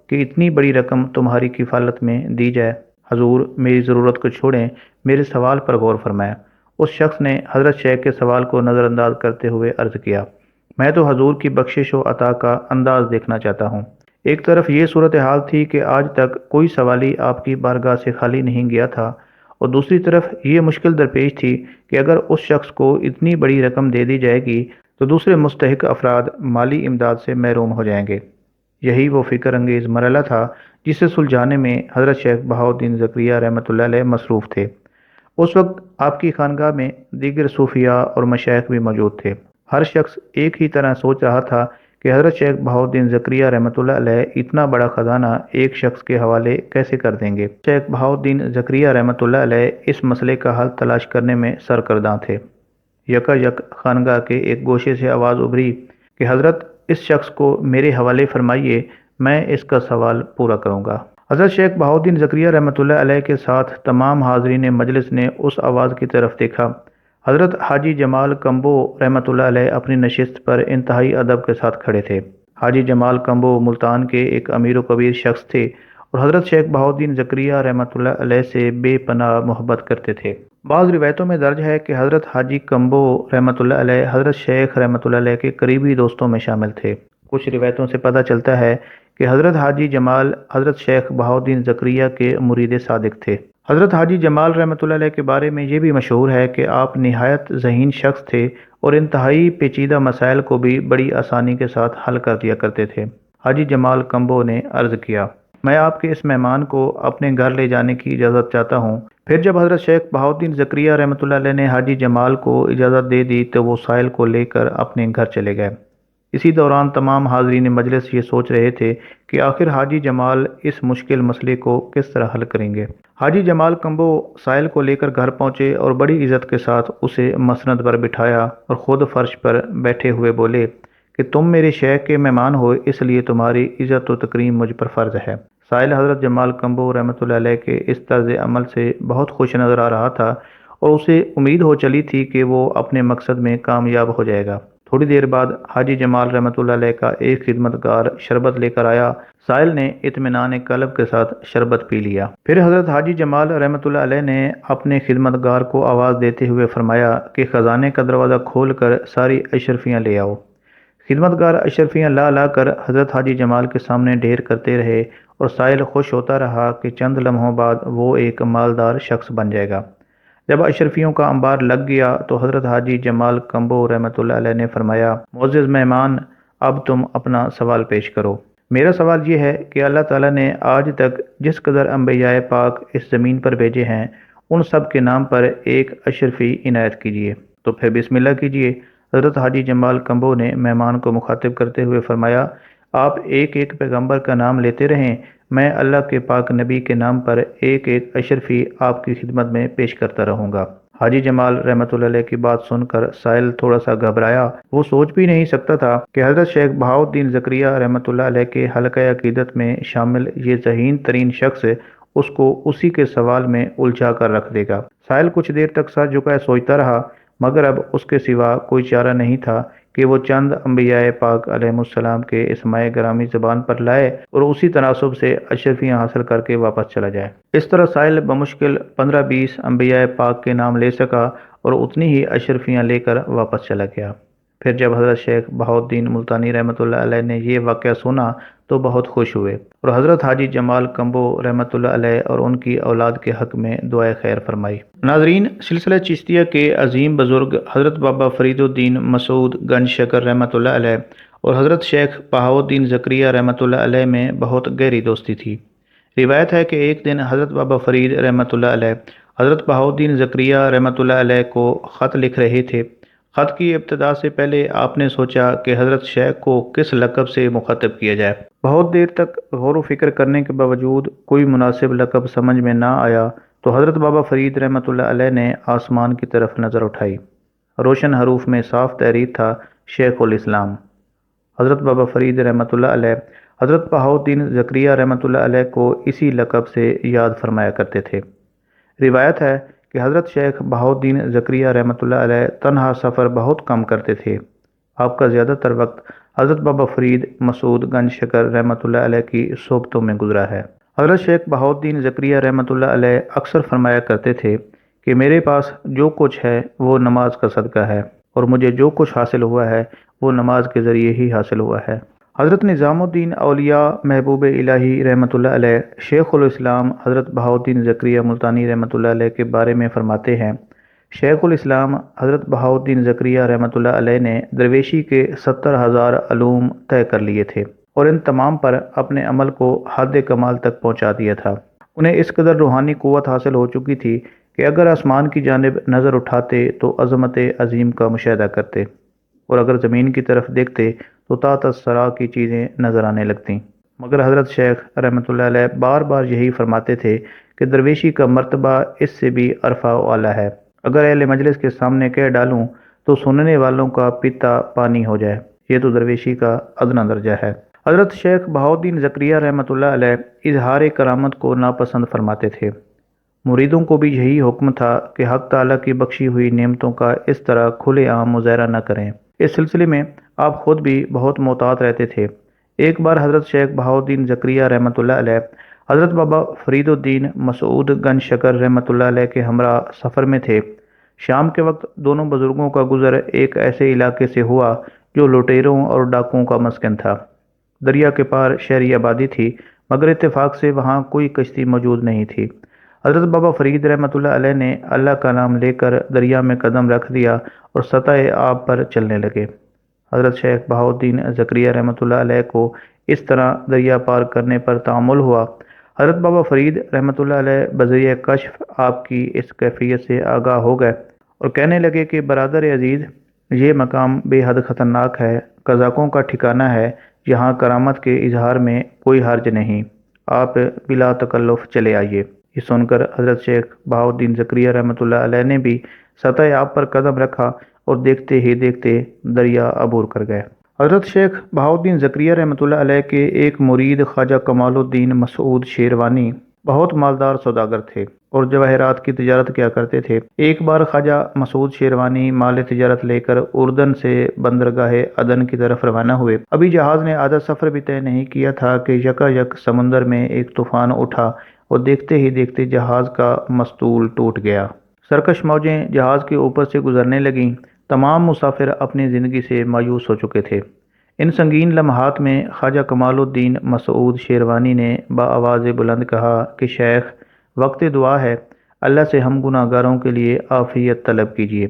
کہ اتنی بڑی رقم تمہاری کفالت میں دی جائے؟ حضور، میری ضرورت کو چھوڑیں، میرے سوال پر غور فرمائیں۔ اس شخص نے حضرت شیخ کے سوال کو نظر انداز کرتے ہوئے عرض کیا، میں تو حضور کی بخشش و عطا کا انداز دیکھنا چاہتا ہوں۔ ایک طرف یہ صورتحال تھی کہ آج تک کوئی سوالی آپ کی بارگاہ سے خالی نہیں گیا تھا، اور دوسری طرف یہ مشکل درپیش تھی کہ اگر اس شخص کو اتنی بڑی رقم دے دی جائے گی تو دوسرے مستحق افراد مالی امداد سے محروم ہو جائیں گے۔ یہی وہ فکر انگیز مرحلہ تھا جسے سلجھانے میں حضرت شیخ بہاؤالدین زکریا رحمۃ اللہ علیہ مصروف تھے۔ اس وقت آپ کی خانقاہ میں دیگر صوفیاء اور مشائخ بھی موجود تھے۔ ہر شخص ایک ہی طرح سوچ رہا تھا کہ حضرت شیخ بہاؤالدین زکریا رحمۃ اللہ علیہ اتنا بڑا خزانہ ایک شخص کے حوالے کیسے کر دیں گے۔ شیخ بہاؤالدین زکریا رحمۃ اللہ علیہ اس مسئلے کا حل تلاش کرنے میں سرگرداں تھے۔ یکا یک خانقاہ کے ایک گوشے سے آواز ابھری کہ حضرت، اس شخص کو میرے حوالے فرمائیے، میں اس کا سوال پورا کروں گا۔ حضرت شیخ بہاؤالدین زکریا رحمۃ اللہ علیہ کے ساتھ تمام حاضرین مجلس نے اس آواز کی طرف دیکھا۔ حضرت حاجی جمال کمبو رحمۃ اللہ علیہ اپنی نشست پر انتہائی ادب کے ساتھ کھڑے تھے۔ حاجی جمال کمبو ملتان کے ایک امیر و کبیر شخص تھے اور حضرت شیخ بہاؤالدین زکریا رحمۃ اللہ علیہ سے بے پناہ محبت کرتے تھے۔ بعض روایتوں میں درج ہے کہ حضرت حاجی کمبو رحمۃ اللہ علیہ حضرت شیخ رحمۃ اللہ علیہ کے قریبی دوستوں میں شامل تھے۔ کچھ روایتوں سے پتہ چلتا ہے کہ حضرت حاجی جمال حضرت شیخ بہاؤالدین زکریا کے مرید صادق تھے۔ حضرت حاجی جمال رحمۃ اللہ علیہ کے بارے میں یہ بھی مشہور ہے کہ آپ نہایت ذہین شخص تھے اور انتہائی پیچیدہ مسائل کو بھی بڑی آسانی کے ساتھ حل کر دیا کرتے تھے۔ حاجی جمال کمبو نے عرض کیا، میں آپ کے اس مہمان کو اپنے گھر لے جانے کی اجازت چاہتا ہوں۔ پھر جب حضرت شیخ بہاؤالدین زکریا رحمۃ اللہ علیہ نے حاجی جمال کو اجازت دے دی تو وہ سائل کو لے کر اپنے گھر چلے گئے۔ اسی دوران تمام حاضرین مجلس یہ سوچ رہے تھے کہ آخر حاجی جمال اس مشکل مسئلے کو کس طرح حل کریں گے۔ حاجی جمال کمبو سائل کو لے کر گھر پہنچے اور بڑی عزت کے ساتھ اسے مسند پر بٹھایا اور خود فرش پر بیٹھے ہوئے بولے کہ تم میرے شیخ کے مہمان ہو، اس لیے تمہاری عزت و تکریم مجھ پر فرض ہے۔ سائل حضرت جمال کمبو رحمۃ اللہ علیہ کے اس طرز عمل سے بہت خوش نظر آ رہا تھا اور اسے امید ہو چلی تھی کہ وہ اپنے مقصد میں کامیاب ہو جائے گا۔ تھوڑی دیر بعد حاجی جمال رحمۃ اللہ علیہ کا ایک خدمتگار شربت لے کر آیا۔ سائل نے اطمینان قلب کے ساتھ شربت پی لیا۔ پھر حضرت حاجی جمال رحمۃ اللہ علیہ نے اپنے خدمتگار کو آواز دیتے ہوئے فرمایا کہ خزانے کا دروازہ کھول کر ساری اشرفیاں لے آؤ۔ خدمتگار اشرفیاں لا کر حضرت حاجی جمال کے سامنے ڈھیر کرتے رہے اور سائل خوش ہوتا رہا کہ چند لمحوں بعد وہ ایک مالدار شخص بن جائے گا۔ جب اشرفیوں کا انبار لگ گیا تو حضرت حاجی جمال کمبو رحمۃ اللہ علیہ نے فرمایا، معزز مہمان، اب تم اپنا سوال پیش کرو۔ میرا سوال یہ ہے کہ اللہ تعالیٰ نے آج تک جس قدر انبیاء پاک اس زمین پر بھیجے ہیں ان سب کے نام پر ایک اشرفی عنایت کیجیے۔ تو پھر بسم اللہ کیجیے۔ حضرت حاجی جمال کمبو نے مہمان کو مخاطب کرتے ہوئے فرمایا، آپ ایک ایک پیغمبر کا نام لیتے رہیں، میں اللہ کے پاک نبی کے نام پر ایک ایک اشرفی آپ کی خدمت میں پیش کرتا رہوں گا۔ حاجی جمال رحمۃ اللہ علیہ کی بات سن کر سائل تھوڑا سا گھبرایا۔ وہ سوچ بھی نہیں سکتا تھا کہ حضرت شیخ بہاؤالدین زکریا رحمۃ اللہ علیہ کے حلقہ عقیدت میں شامل یہ ذہین ترین شخص اس کو اسی کے سوال میں الجھا کر رکھ دے گا۔ سائل کچھ دیر تک سر جھکائے سوچتا رہا، مگر اب اس کے سوا کوئی چارہ نہیں تھا کہ وہ چند انبیاء پاک علیہ السلام کے اسماء گرامی زبان پر لائے اور اسی تناسب سے اشرفیاں حاصل کر کے واپس چلا جائے۔ اس طرح سائل بمشکل 15-20 انبیاء پاک کے نام لے سکا اور اتنی ہی اشرفیاں لے کر واپس چلا گیا۔ پھر جب حضرت شیخ بہاؤالدین ملتانی رحمۃ اللہ علیہ نے یہ واقعہ سنا تو بہت خوش ہوئے اور حضرت حاجی جمال کمبو رحمۃ اللہ علیہ اور ان کی اولاد کے حق میں دعائے خیر فرمائی۔ ناظرین، سلسلہ چشتیہ کے عظیم بزرگ حضرت بابا فرید الدین مسعود گنج شکر رحمۃ اللہ علیہ اور حضرت شیخ بہاؤالدین زکریا رحمۃ اللہ علیہ میں بہت گہری دوستی تھی۔ روایت ہے کہ ایک دن حضرت بابا فرید رحمۃ اللہ علیہ حضرت بہاؤالدین زکریا رحمۃ اللہ علیہ کو خط لکھ رہے تھے۔ خط کی ابتدا سے پہلے آپ نے سوچا کہ حضرت شیخ کو کس لقب سے مخاطب کیا جائے۔ بہت دیر تک غور و فکر کرنے کے باوجود کوئی مناسب لقب سمجھ میں نہ آیا تو حضرت بابا فرید رحمۃ اللہ علیہ نے آسمان کی طرف نظر اٹھائی۔ روشن حروف میں صاف تحریر تھا، شیخ الاسلام۔ حضرت بابا فرید رحمۃ اللہ علیہ حضرت بہاؤالدین زکریا رحمۃ اللہ علیہ کو اسی لقب سے یاد فرمایا کرتے تھے۔ روایت ہے کہ حضرت شیخ بہاؤالدین زکریا رحمۃ اللہ علیہ تنہا سفر بہت کم کرتے تھے۔ آپ کا زیادہ تر وقت حضرت بابا فرید مسعود گنج شکر رحمۃ اللہ علیہ کی صحبتوں میں گزرا ہے۔ حضرت شیخ بہاؤالدین زکریا رحمۃ اللہ علیہ اکثر فرمایا کرتے تھے کہ میرے پاس جو کچھ ہے وہ نماز کا صدقہ ہے اور مجھے جو کچھ حاصل ہوا ہے وہ نماز کے ذریعے ہی حاصل ہوا ہے۔ حضرت نظام الدین اولیاء محبوب الہی رحمۃ اللہ علیہ شیخ الاسلام حضرت بہاؤالدین زکریا ملتانی رحمۃ اللہ علیہ کے بارے میں فرماتے ہیں، شیخ الاسلام حضرت بہاؤالدین زکریا رحمۃ اللہ علیہ نے درویشی کے 70,000 علوم طے کر لیے تھے اور ان تمام پر اپنے عمل کو حد کمال تک پہنچا دیا تھا۔ انہیں اس قدر روحانی قوت حاصل ہو چکی تھی کہ اگر آسمان کی جانب نظر اٹھاتے تو عظمت عظیم کا مشاہدہ کرتے اور اگر زمین کی طرف دیکھتے تو تحت الثری کی چیزیں نظر آنے لگتیں۔ مگر حضرت شیخ رحمۃ اللہ علیہ بار بار یہی فرماتے تھے کہ درویشی کا مرتبہ اس سے بھی عرفہ و اعلیٰ ہے۔ اگر اہل مجلس کے سامنے کہہ ڈالوں تو سننے والوں کا پیتا پانی ہو جائے، یہ تو درویشی کا ادنیٰ درجہ ہے۔ حضرت شیخ بہاؤالدین زکریا رحمۃ اللہ علیہ اظہار کرامت کو ناپسند فرماتے تھے۔ مریدوں کو بھی یہی حکم تھا کہ حق تعالیٰ کی بخشی ہوئی نعمتوں کا اس طرح کھلے عام مظاہرہ نہ کریں۔ اس سلسلے میں آپ خود بھی بہت محتاط رہتے تھے۔ ایک بار حضرت شیخ بہاؤالدین زکریا رحمۃ اللہ علیہ حضرت بابا فرید الدین مسعود گنج شکر رحمۃ اللہ علیہ کے ہمراہ سفر میں تھے۔ شام کے وقت دونوں بزرگوں کا گزر ایک ایسے علاقے سے ہوا جو لٹیروں اور ڈاکوؤں کا مسکن تھا۔ دریا کے پار شہری آبادی تھی، مگر اتفاق سے وہاں کوئی کشتی موجود نہیں تھی۔ حضرت بابا فرید رحمۃ اللہ علیہ نے اللہ کا نام لے کر دریا میں قدم رکھ دیا اور سطح آب پر چلنے لگے۔ حضرت شیخ بہاؤالدین زکریا رحمۃ اللہ علیہ کو اس طرح دریا پار کرنے پر تأمل ہوا۔ حضرت بابا فرید رحمۃ اللہ علیہ بذریعہ کشف آپ کی اس کیفیت سے آگاہ ہو گئے اور کہنے لگے کہ برادر عزیز، یہ مقام بے حد خطرناک ہے، قزاقوں کا ٹھکانہ ہے، یہاں کرامت کے اظہار میں کوئی حرج نہیں، آپ بلا تکلف چلے آئیے۔ یہ سن کر حضرت شیخ بہاؤالدین زکریا رحمۃ اللہ علیہ نے بھی سطح آب پر قدم رکھا اور دیکھتے ہی دیکھتے دریا عبور کر گئے۔ حضرت شیخ بہاؤالدین زکریا رحمۃ اللہ علیہ کے ایک مرید خواجہ کمال الدین مسعود شیروانی بہت مالدار سوداگر تھے اور جواہرات کی تجارت کیا کرتے تھے۔ ایک بار خواجہ مسعود شیروانی مال تجارت لے کر اردن سے بندرگاہ عدن کی طرف روانہ ہوئے۔ ابھی جہاز نے آدھا سفر بھی طے نہیں کیا تھا کہ یکایک سمندر میں ایک طوفان اٹھا اور دیکھتے ہی دیکھتے جہاز کا مستول ٹوٹ گیا۔ سرکش موجیں جہاز کے اوپر سے گزرنے لگیں۔ تمام مسافر اپنی زندگی سے مایوس ہو چکے تھے۔ ان سنگین لمحات میں خواجہ کمال الدین مسعود شیروانی نے بآواز بلند کہا کہ شیخ، وقت دعا ہے، اللہ سے ہم گناہ گاروں کے لیے عافیت طلب کیجیے۔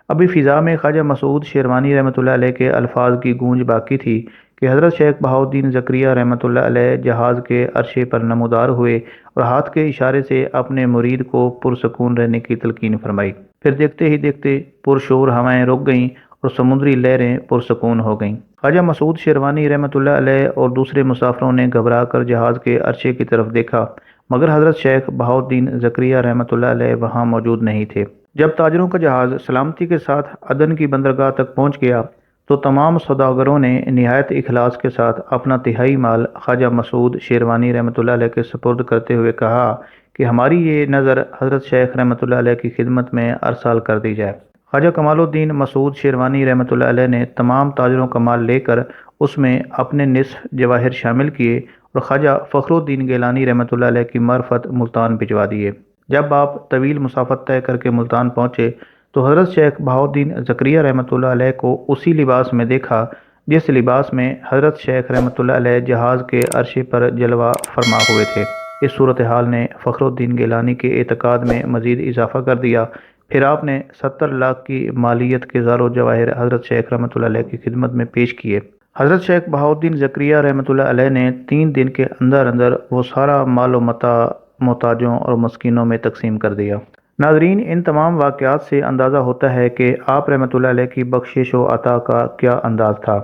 ابھی فضا میں خواجہ مسعود شیروانی رحمۃ اللہ علیہ کے الفاظ کی گونج باقی تھی کہ حضرت شیخ بہاؤالدین زکریا رحمۃ اللہ علیہ جہاز کے عرصے پر نمودار ہوئے اور ہاتھ کے اشارے سے اپنے مرید کو پرسکون رہنے کی تلقین فرمائی۔ پھر دیکھتے ہی دیکھتے پرشور ہوائیں رک گئیں اور سمندری لہریں پرسکون ہو گئیں۔ خواجہ مسعود شیروانی رحمۃ اللہ علیہ اور دوسرے مسافروں نے گھبرا کر جہاز کے عرصے کی طرف دیکھا، مگر حضرت شیخ بہاؤالدین زکریا رحمۃ اللہ علیہ وہاں موجود نہیں تھے۔ جب تاجروں کا جہاز سلامتی کے ساتھ عدن کی بندرگاہ تک پہنچ گیا تو تمام سوداگروں نے نہایت اخلاص کے ساتھ اپنا تہائی مال خواجہ مسعود شیروانی رحمۃ اللہ علیہ کے سپرد کرتے ہوئے کہا کہ ہماری یہ نظر حضرت شیخ رحمۃ اللہ علیہ کی خدمت میں ارسال کر دی جائے۔ خواجہ کمال الدین مسعود شیروانی رحمۃ اللہ علیہ نے تمام تاجروں کا مال لے کر اس میں اپنے نصف جواہر شامل کیے اور خواجہ فخر الدین گیلانی رحمۃ اللہ علیہ کی معرفت ملتان بھجوا دیے۔ جب آپ طویل مسافت طے کر کے ملتان پہنچے تو حضرت شیخ بہاؤالدین زکریا رحمۃ اللہ علیہ کو اسی لباس میں دیکھا جس لباس میں حضرت شیخ رحمۃ اللہ علیہ جہاز کے عرصے پر جلوہ فرما ہوئے تھے۔ اس صورتحال نے فخر الدین گیلانی کے اعتقاد میں مزید اضافہ کر دیا۔ پھر آپ نے 70 لاکھ کی مالیت کے زر و جواہر حضرت شیخ رحمۃ اللہ علیہ کی خدمت میں پیش کیے۔ حضرت شیخ بہاؤالدین زکریا رحمۃ اللہ علیہ نے 3 دن کے اندر اندر وہ سارا مال و متاع محتاجوں اور مسکینوں میں تقسیم کر دیا۔ ناظرین، ان تمام واقعات سے اندازہ ہوتا ہے کہ آپ رحمۃ اللہ علیہ کی بخشش و عطا کا کیا انداز تھا۔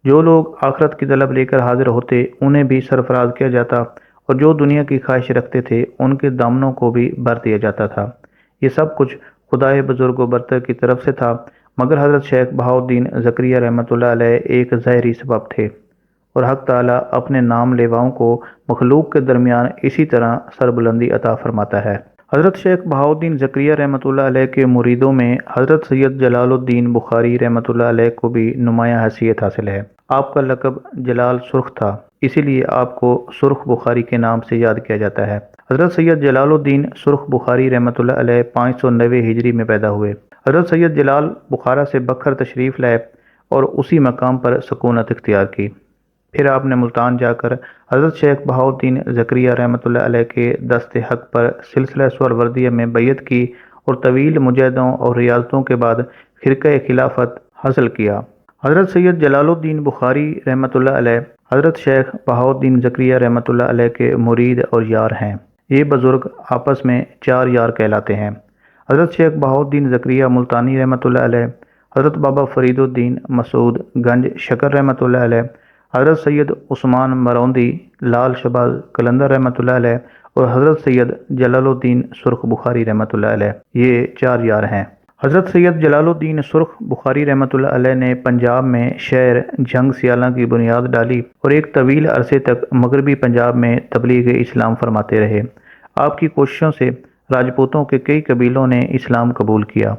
جو لوگ آخرت کی طلب لے کر حاضر ہوتے انہیں بھی سرفراز کیا جاتا اور جو دنیا کی خواہش رکھتے تھے ان کے دامنوں کو بھی بھر دیا جاتا تھا۔ یہ سب کچھ خدائے بزرگ و برتر کی طرف سے تھا، مگر حضرت شیخ بہاؤالدین زکریا رحمۃ اللہ علیہ ایک ظاہری سبب تھے اور حق تعالیٰ اپنے نام لیواؤں کو مخلوق کے درمیان اسی طرح سربلندی عطا فرماتا ہے۔ حضرت شیخ بہاؤالدین زکریا رحمۃ اللہ علیہ کے مریدوں میں حضرت سید جلال الدین بخاری رحمۃ اللہ علیہ کو بھی نمایاں حیثیت حاصل ہے۔ آپ کا لقب جلال سرخ تھا، اسی لیے آپ کو سرخ بخاری کے نام سے یاد کیا جاتا ہے۔ حضرت سید جلال الدین سرخ بخاری رحمۃ اللہ علیہ 590 ہجری میں پیدا ہوئے۔ حضرت سید جلال بخارا سے بکھر تشریف لائے اور اسی مقام پر سکونت اختیار کی۔ پھر آپ نے ملتان جا کر حضرت شیخ بہاؤالدین زکریا رحمۃ اللہ علیہ کے دست حق پر سلسلہ سہروردیہ میں بیعت کی اور طویل مجاہدوں اور ریاضتوں کے بعد خرقہ خلافت حاصل کیا۔ حضرت سید جلال الدین بخاری رحمۃ اللہ علیہ حضرت شیخ بہاؤالدین زکریا رحمۃ اللہ علیہ کے مرید اور یار ہیں۔ یہ بزرگ آپس میں 4 یار کہلاتے ہیں۔ حضرت شیخ بہاؤالدین زکریا ملتانی رحمۃ اللہ علیہ، حضرت بابا فرید الدین مسعود گنج شکر رحمۃ اللہ علیہ، حضرت سید عثمان مروندی لال شباز قلندر رحمۃ اللہ علیہ اور حضرت سید جلال الدین سرخ بخاری رحمۃ اللہ علیہ، یہ 4 یار ہیں۔ حضرت سید جلال الدین سرخ بخاری رحمۃ اللہ علیہ نے پنجاب میں شہر جھنگ سیالاں کی بنیاد ڈالی اور ایک طویل عرصے تک مغربی پنجاب میں تبلیغ اسلام فرماتے رہے۔ آپ کی کوششوں سے راجپوتوں کے کئی قبیلوں نے اسلام قبول کیا۔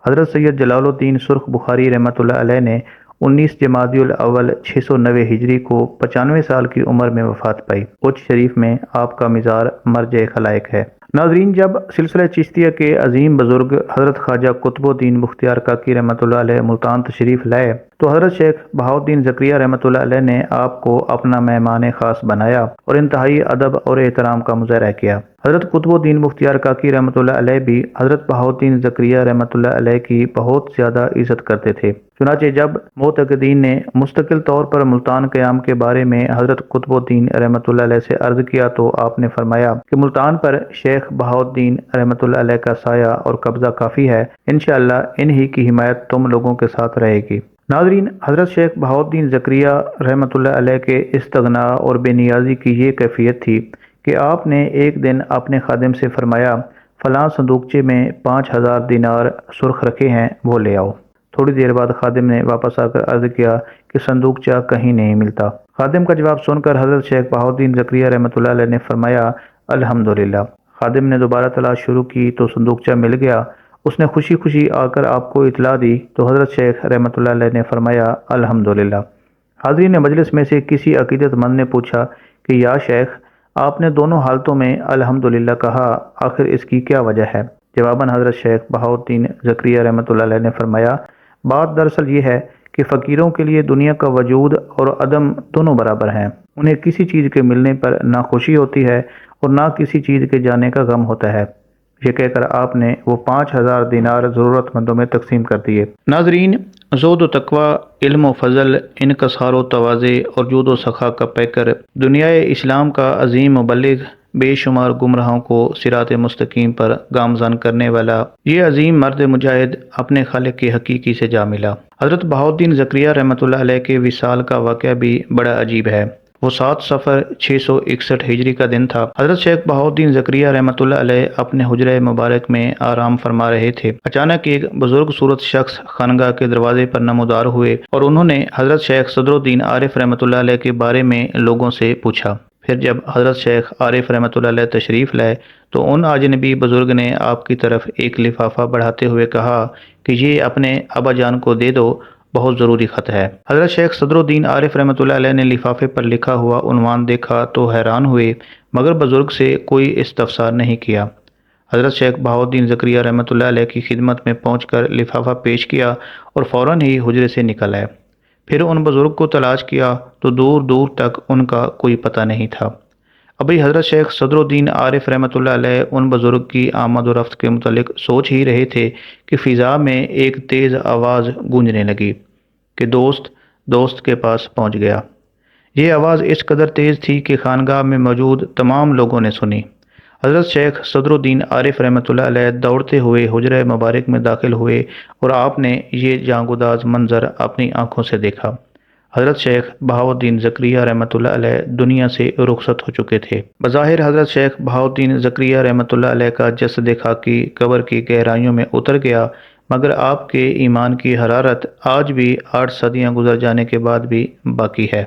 حضرت سید جلال الدین سرخ بخاری رحمۃ اللہ علیہ نے 19 جمادی الاول 690 ہجری کو 95 سال کی عمر میں وفات پائی۔ اچ شریف میں آپ کا مزار مرجع خلائق ہے۔ ناظرین، جب سلسلہ چشتیہ کے عظیم بزرگ حضرت خواجہ قطب الدین بختیار کاکی رحمۃ اللہ علیہ ملتان تشریف لائے تو حضرت شیخ بہاؤالدین زکریہ رحمۃ اللہ علیہ نے آپ کو اپنا مہمان خاص بنایا اور انتہائی ادب اور احترام کا مظاہرہ کیا۔ حضرت قطب الدین بختیار کاکی رحمۃ اللہ علیہ بھی حضرت بہاؤالدین زکریہ رحمۃ اللہ علیہ کی بہت زیادہ عزت کرتے تھے۔ چنانچہ جب معتقدین نے مستقل طور پر ملتان قیام کے بارے میں حضرت قطب الدین رحمۃ اللہ علیہ سے عرض کیا تو آپ نے فرمایا کہ ملتان پر شیخ بہاؤالدین رحمۃ اللہ علیہ کا سایہ اور قبضہ کافی ہے، انشاءاللہ انہی کی حمایت تم لوگوں کے ساتھ رہے گی۔ ناظرین، حضرت شیخ بہاؤالدین زکریہ رحمۃ اللہ علیہ کے استغنا اور بے نیازی کی یہ کیفیت تھی کہ آپ نے ایک دن اپنے خادم سے فرمایا، فلاں صندوقچے میں 5000 دینار سرخ رکھے ہیں، وہ لے آؤ۔ تھوڑی دیر بعد خادم نے واپس آ کر عرض کیا کہ صندوقچہ کہیں نہیں ملتا۔ خادم کا جواب سن کر حضرت شیخ بہاؤالدین زکریہ رحمۃ اللہ علیہ نے فرمایا، الحمدللہ۔ خادم نے دوبارہ تلاش شروع کی تو صندوقچہ مل گیا۔ اس نے خوشی خوشی آ کر آپ کو اطلاع دی تو حضرت شیخ رحمۃ اللہ علیہ نے فرمایا، الحمدللہ۔ حاضرین مجلس میں سے کسی عقیدت مند نے پوچھا کہ یا شیخ، آپ نے دونوں حالتوں میں الحمدللہ کہا، آخر اس کی کیا وجہ ہے؟ جواباً حضرت شیخ بہاؤالدین زکریہ رحمۃ اللہ علیہ نے فرمایا، بات دراصل یہ ہے کہ فقیروں کے لیے دنیا کا وجود اور عدم دونوں برابر ہیں۔ انہیں کسی چیز کے ملنے پر نہ خوشی ہوتی ہے اور نہ کسی چیز کے جانے کا غم ہوتا ہے۔ یہ کہہ کر آپ نے وہ 5000 دینار ضرورت مندوں میں تقسیم کر دیے۔ ناظرین، زہد و تقوی، علم و فضل، انکسار و تواضع اور جود و سخا کا پیکر، دنیائے اسلام کا عظیم مبلغ، بے شمار گمراہوں کو صراط مستقیم پر گامزن کرنے والا یہ عظیم مرد مجاہد اپنے خالق کے حقیقی سے جا ملا۔ حضرت بہاؤالدین زکریہ رحمۃ اللہ علیہ کے وصال کا واقعہ بھی بڑا عجیب ہے۔ وہ 7 صفر 661 ہجری کا دن تھا۔ حضرت شیخ بہاؤالدین زکریہ رحمۃ اللہ علیہ اپنے حجرہ مبارک میں آرام فرما رہے تھے۔ اچانک ایک بزرگ صورت شخص خانقاہ کے دروازے پر نمودار ہوئے اور انہوں نے حضرت شیخ صدر الدین عارف رحمۃ اللہ علیہ کے بارے میں لوگوں سے پوچھا۔ پھر جب حضرت شیخ عارف رحمۃ اللہ علیہ تشریف لائے تو ان اجنبی بزرگ نے آپ کی طرف ایک لفافہ بڑھاتے ہوئے کہا کہ یہ اپنے ابا جان کو دے دو، بہت ضروری خط ہے۔ حضرت شیخ صدر الدین عارف رحمۃ اللہ علیہ نے لفافے پر لکھا ہوا عنوان دیکھا تو حیران ہوئے، مگر بزرگ سے کوئی استفسار نہیں کیا۔ حضرت شیخ بہاؤالدین زکریہ رحمۃ اللہ علیہ کی خدمت میں پہنچ کر لفافہ پیش کیا اور فوراً ہی حجرے سے نکل آئے۔ پھر ان بزرگ کو تلاش کیا تو دور دور تک ان کا کوئی پتہ نہیں تھا۔ ابھی حضرت شیخ صدر الدین عارف رحمۃ اللہ علیہ ان بزرگ کی آمد و رفت کے متعلق سوچ ہی رہے تھے کہ فضا میں ایک تیز آواز گونجنے لگی کہ دوست کے پاس پہنچ گیا۔ یہ آواز اس قدر تیز تھی کہ خانقاہ میں موجود تمام لوگوں نے سنی۔ حضرت شیخ صدر الدین عارف رحمۃ اللہ علیہ دوڑتے ہوئے حجرہ مبارک میں داخل ہوئے اور آپ نے یہ جانگداز منظر اپنی آنکھوں سے دیکھا۔ حضرت شیخ بہاؤالدین زکریہ رحمۃ اللہ علیہ دنیا سے رخصت ہو چکے تھے۔ بظاہر حضرت شیخ بہاؤالدین زکریہ رحمۃ اللہ علیہ کا جسد خاکی قبر کی گہرائیوں میں اتر گیا، مگر آپ کے ایمان کی حرارت آج بھی 8 صدیاں گزر جانے کے بعد بھی باقی ہے۔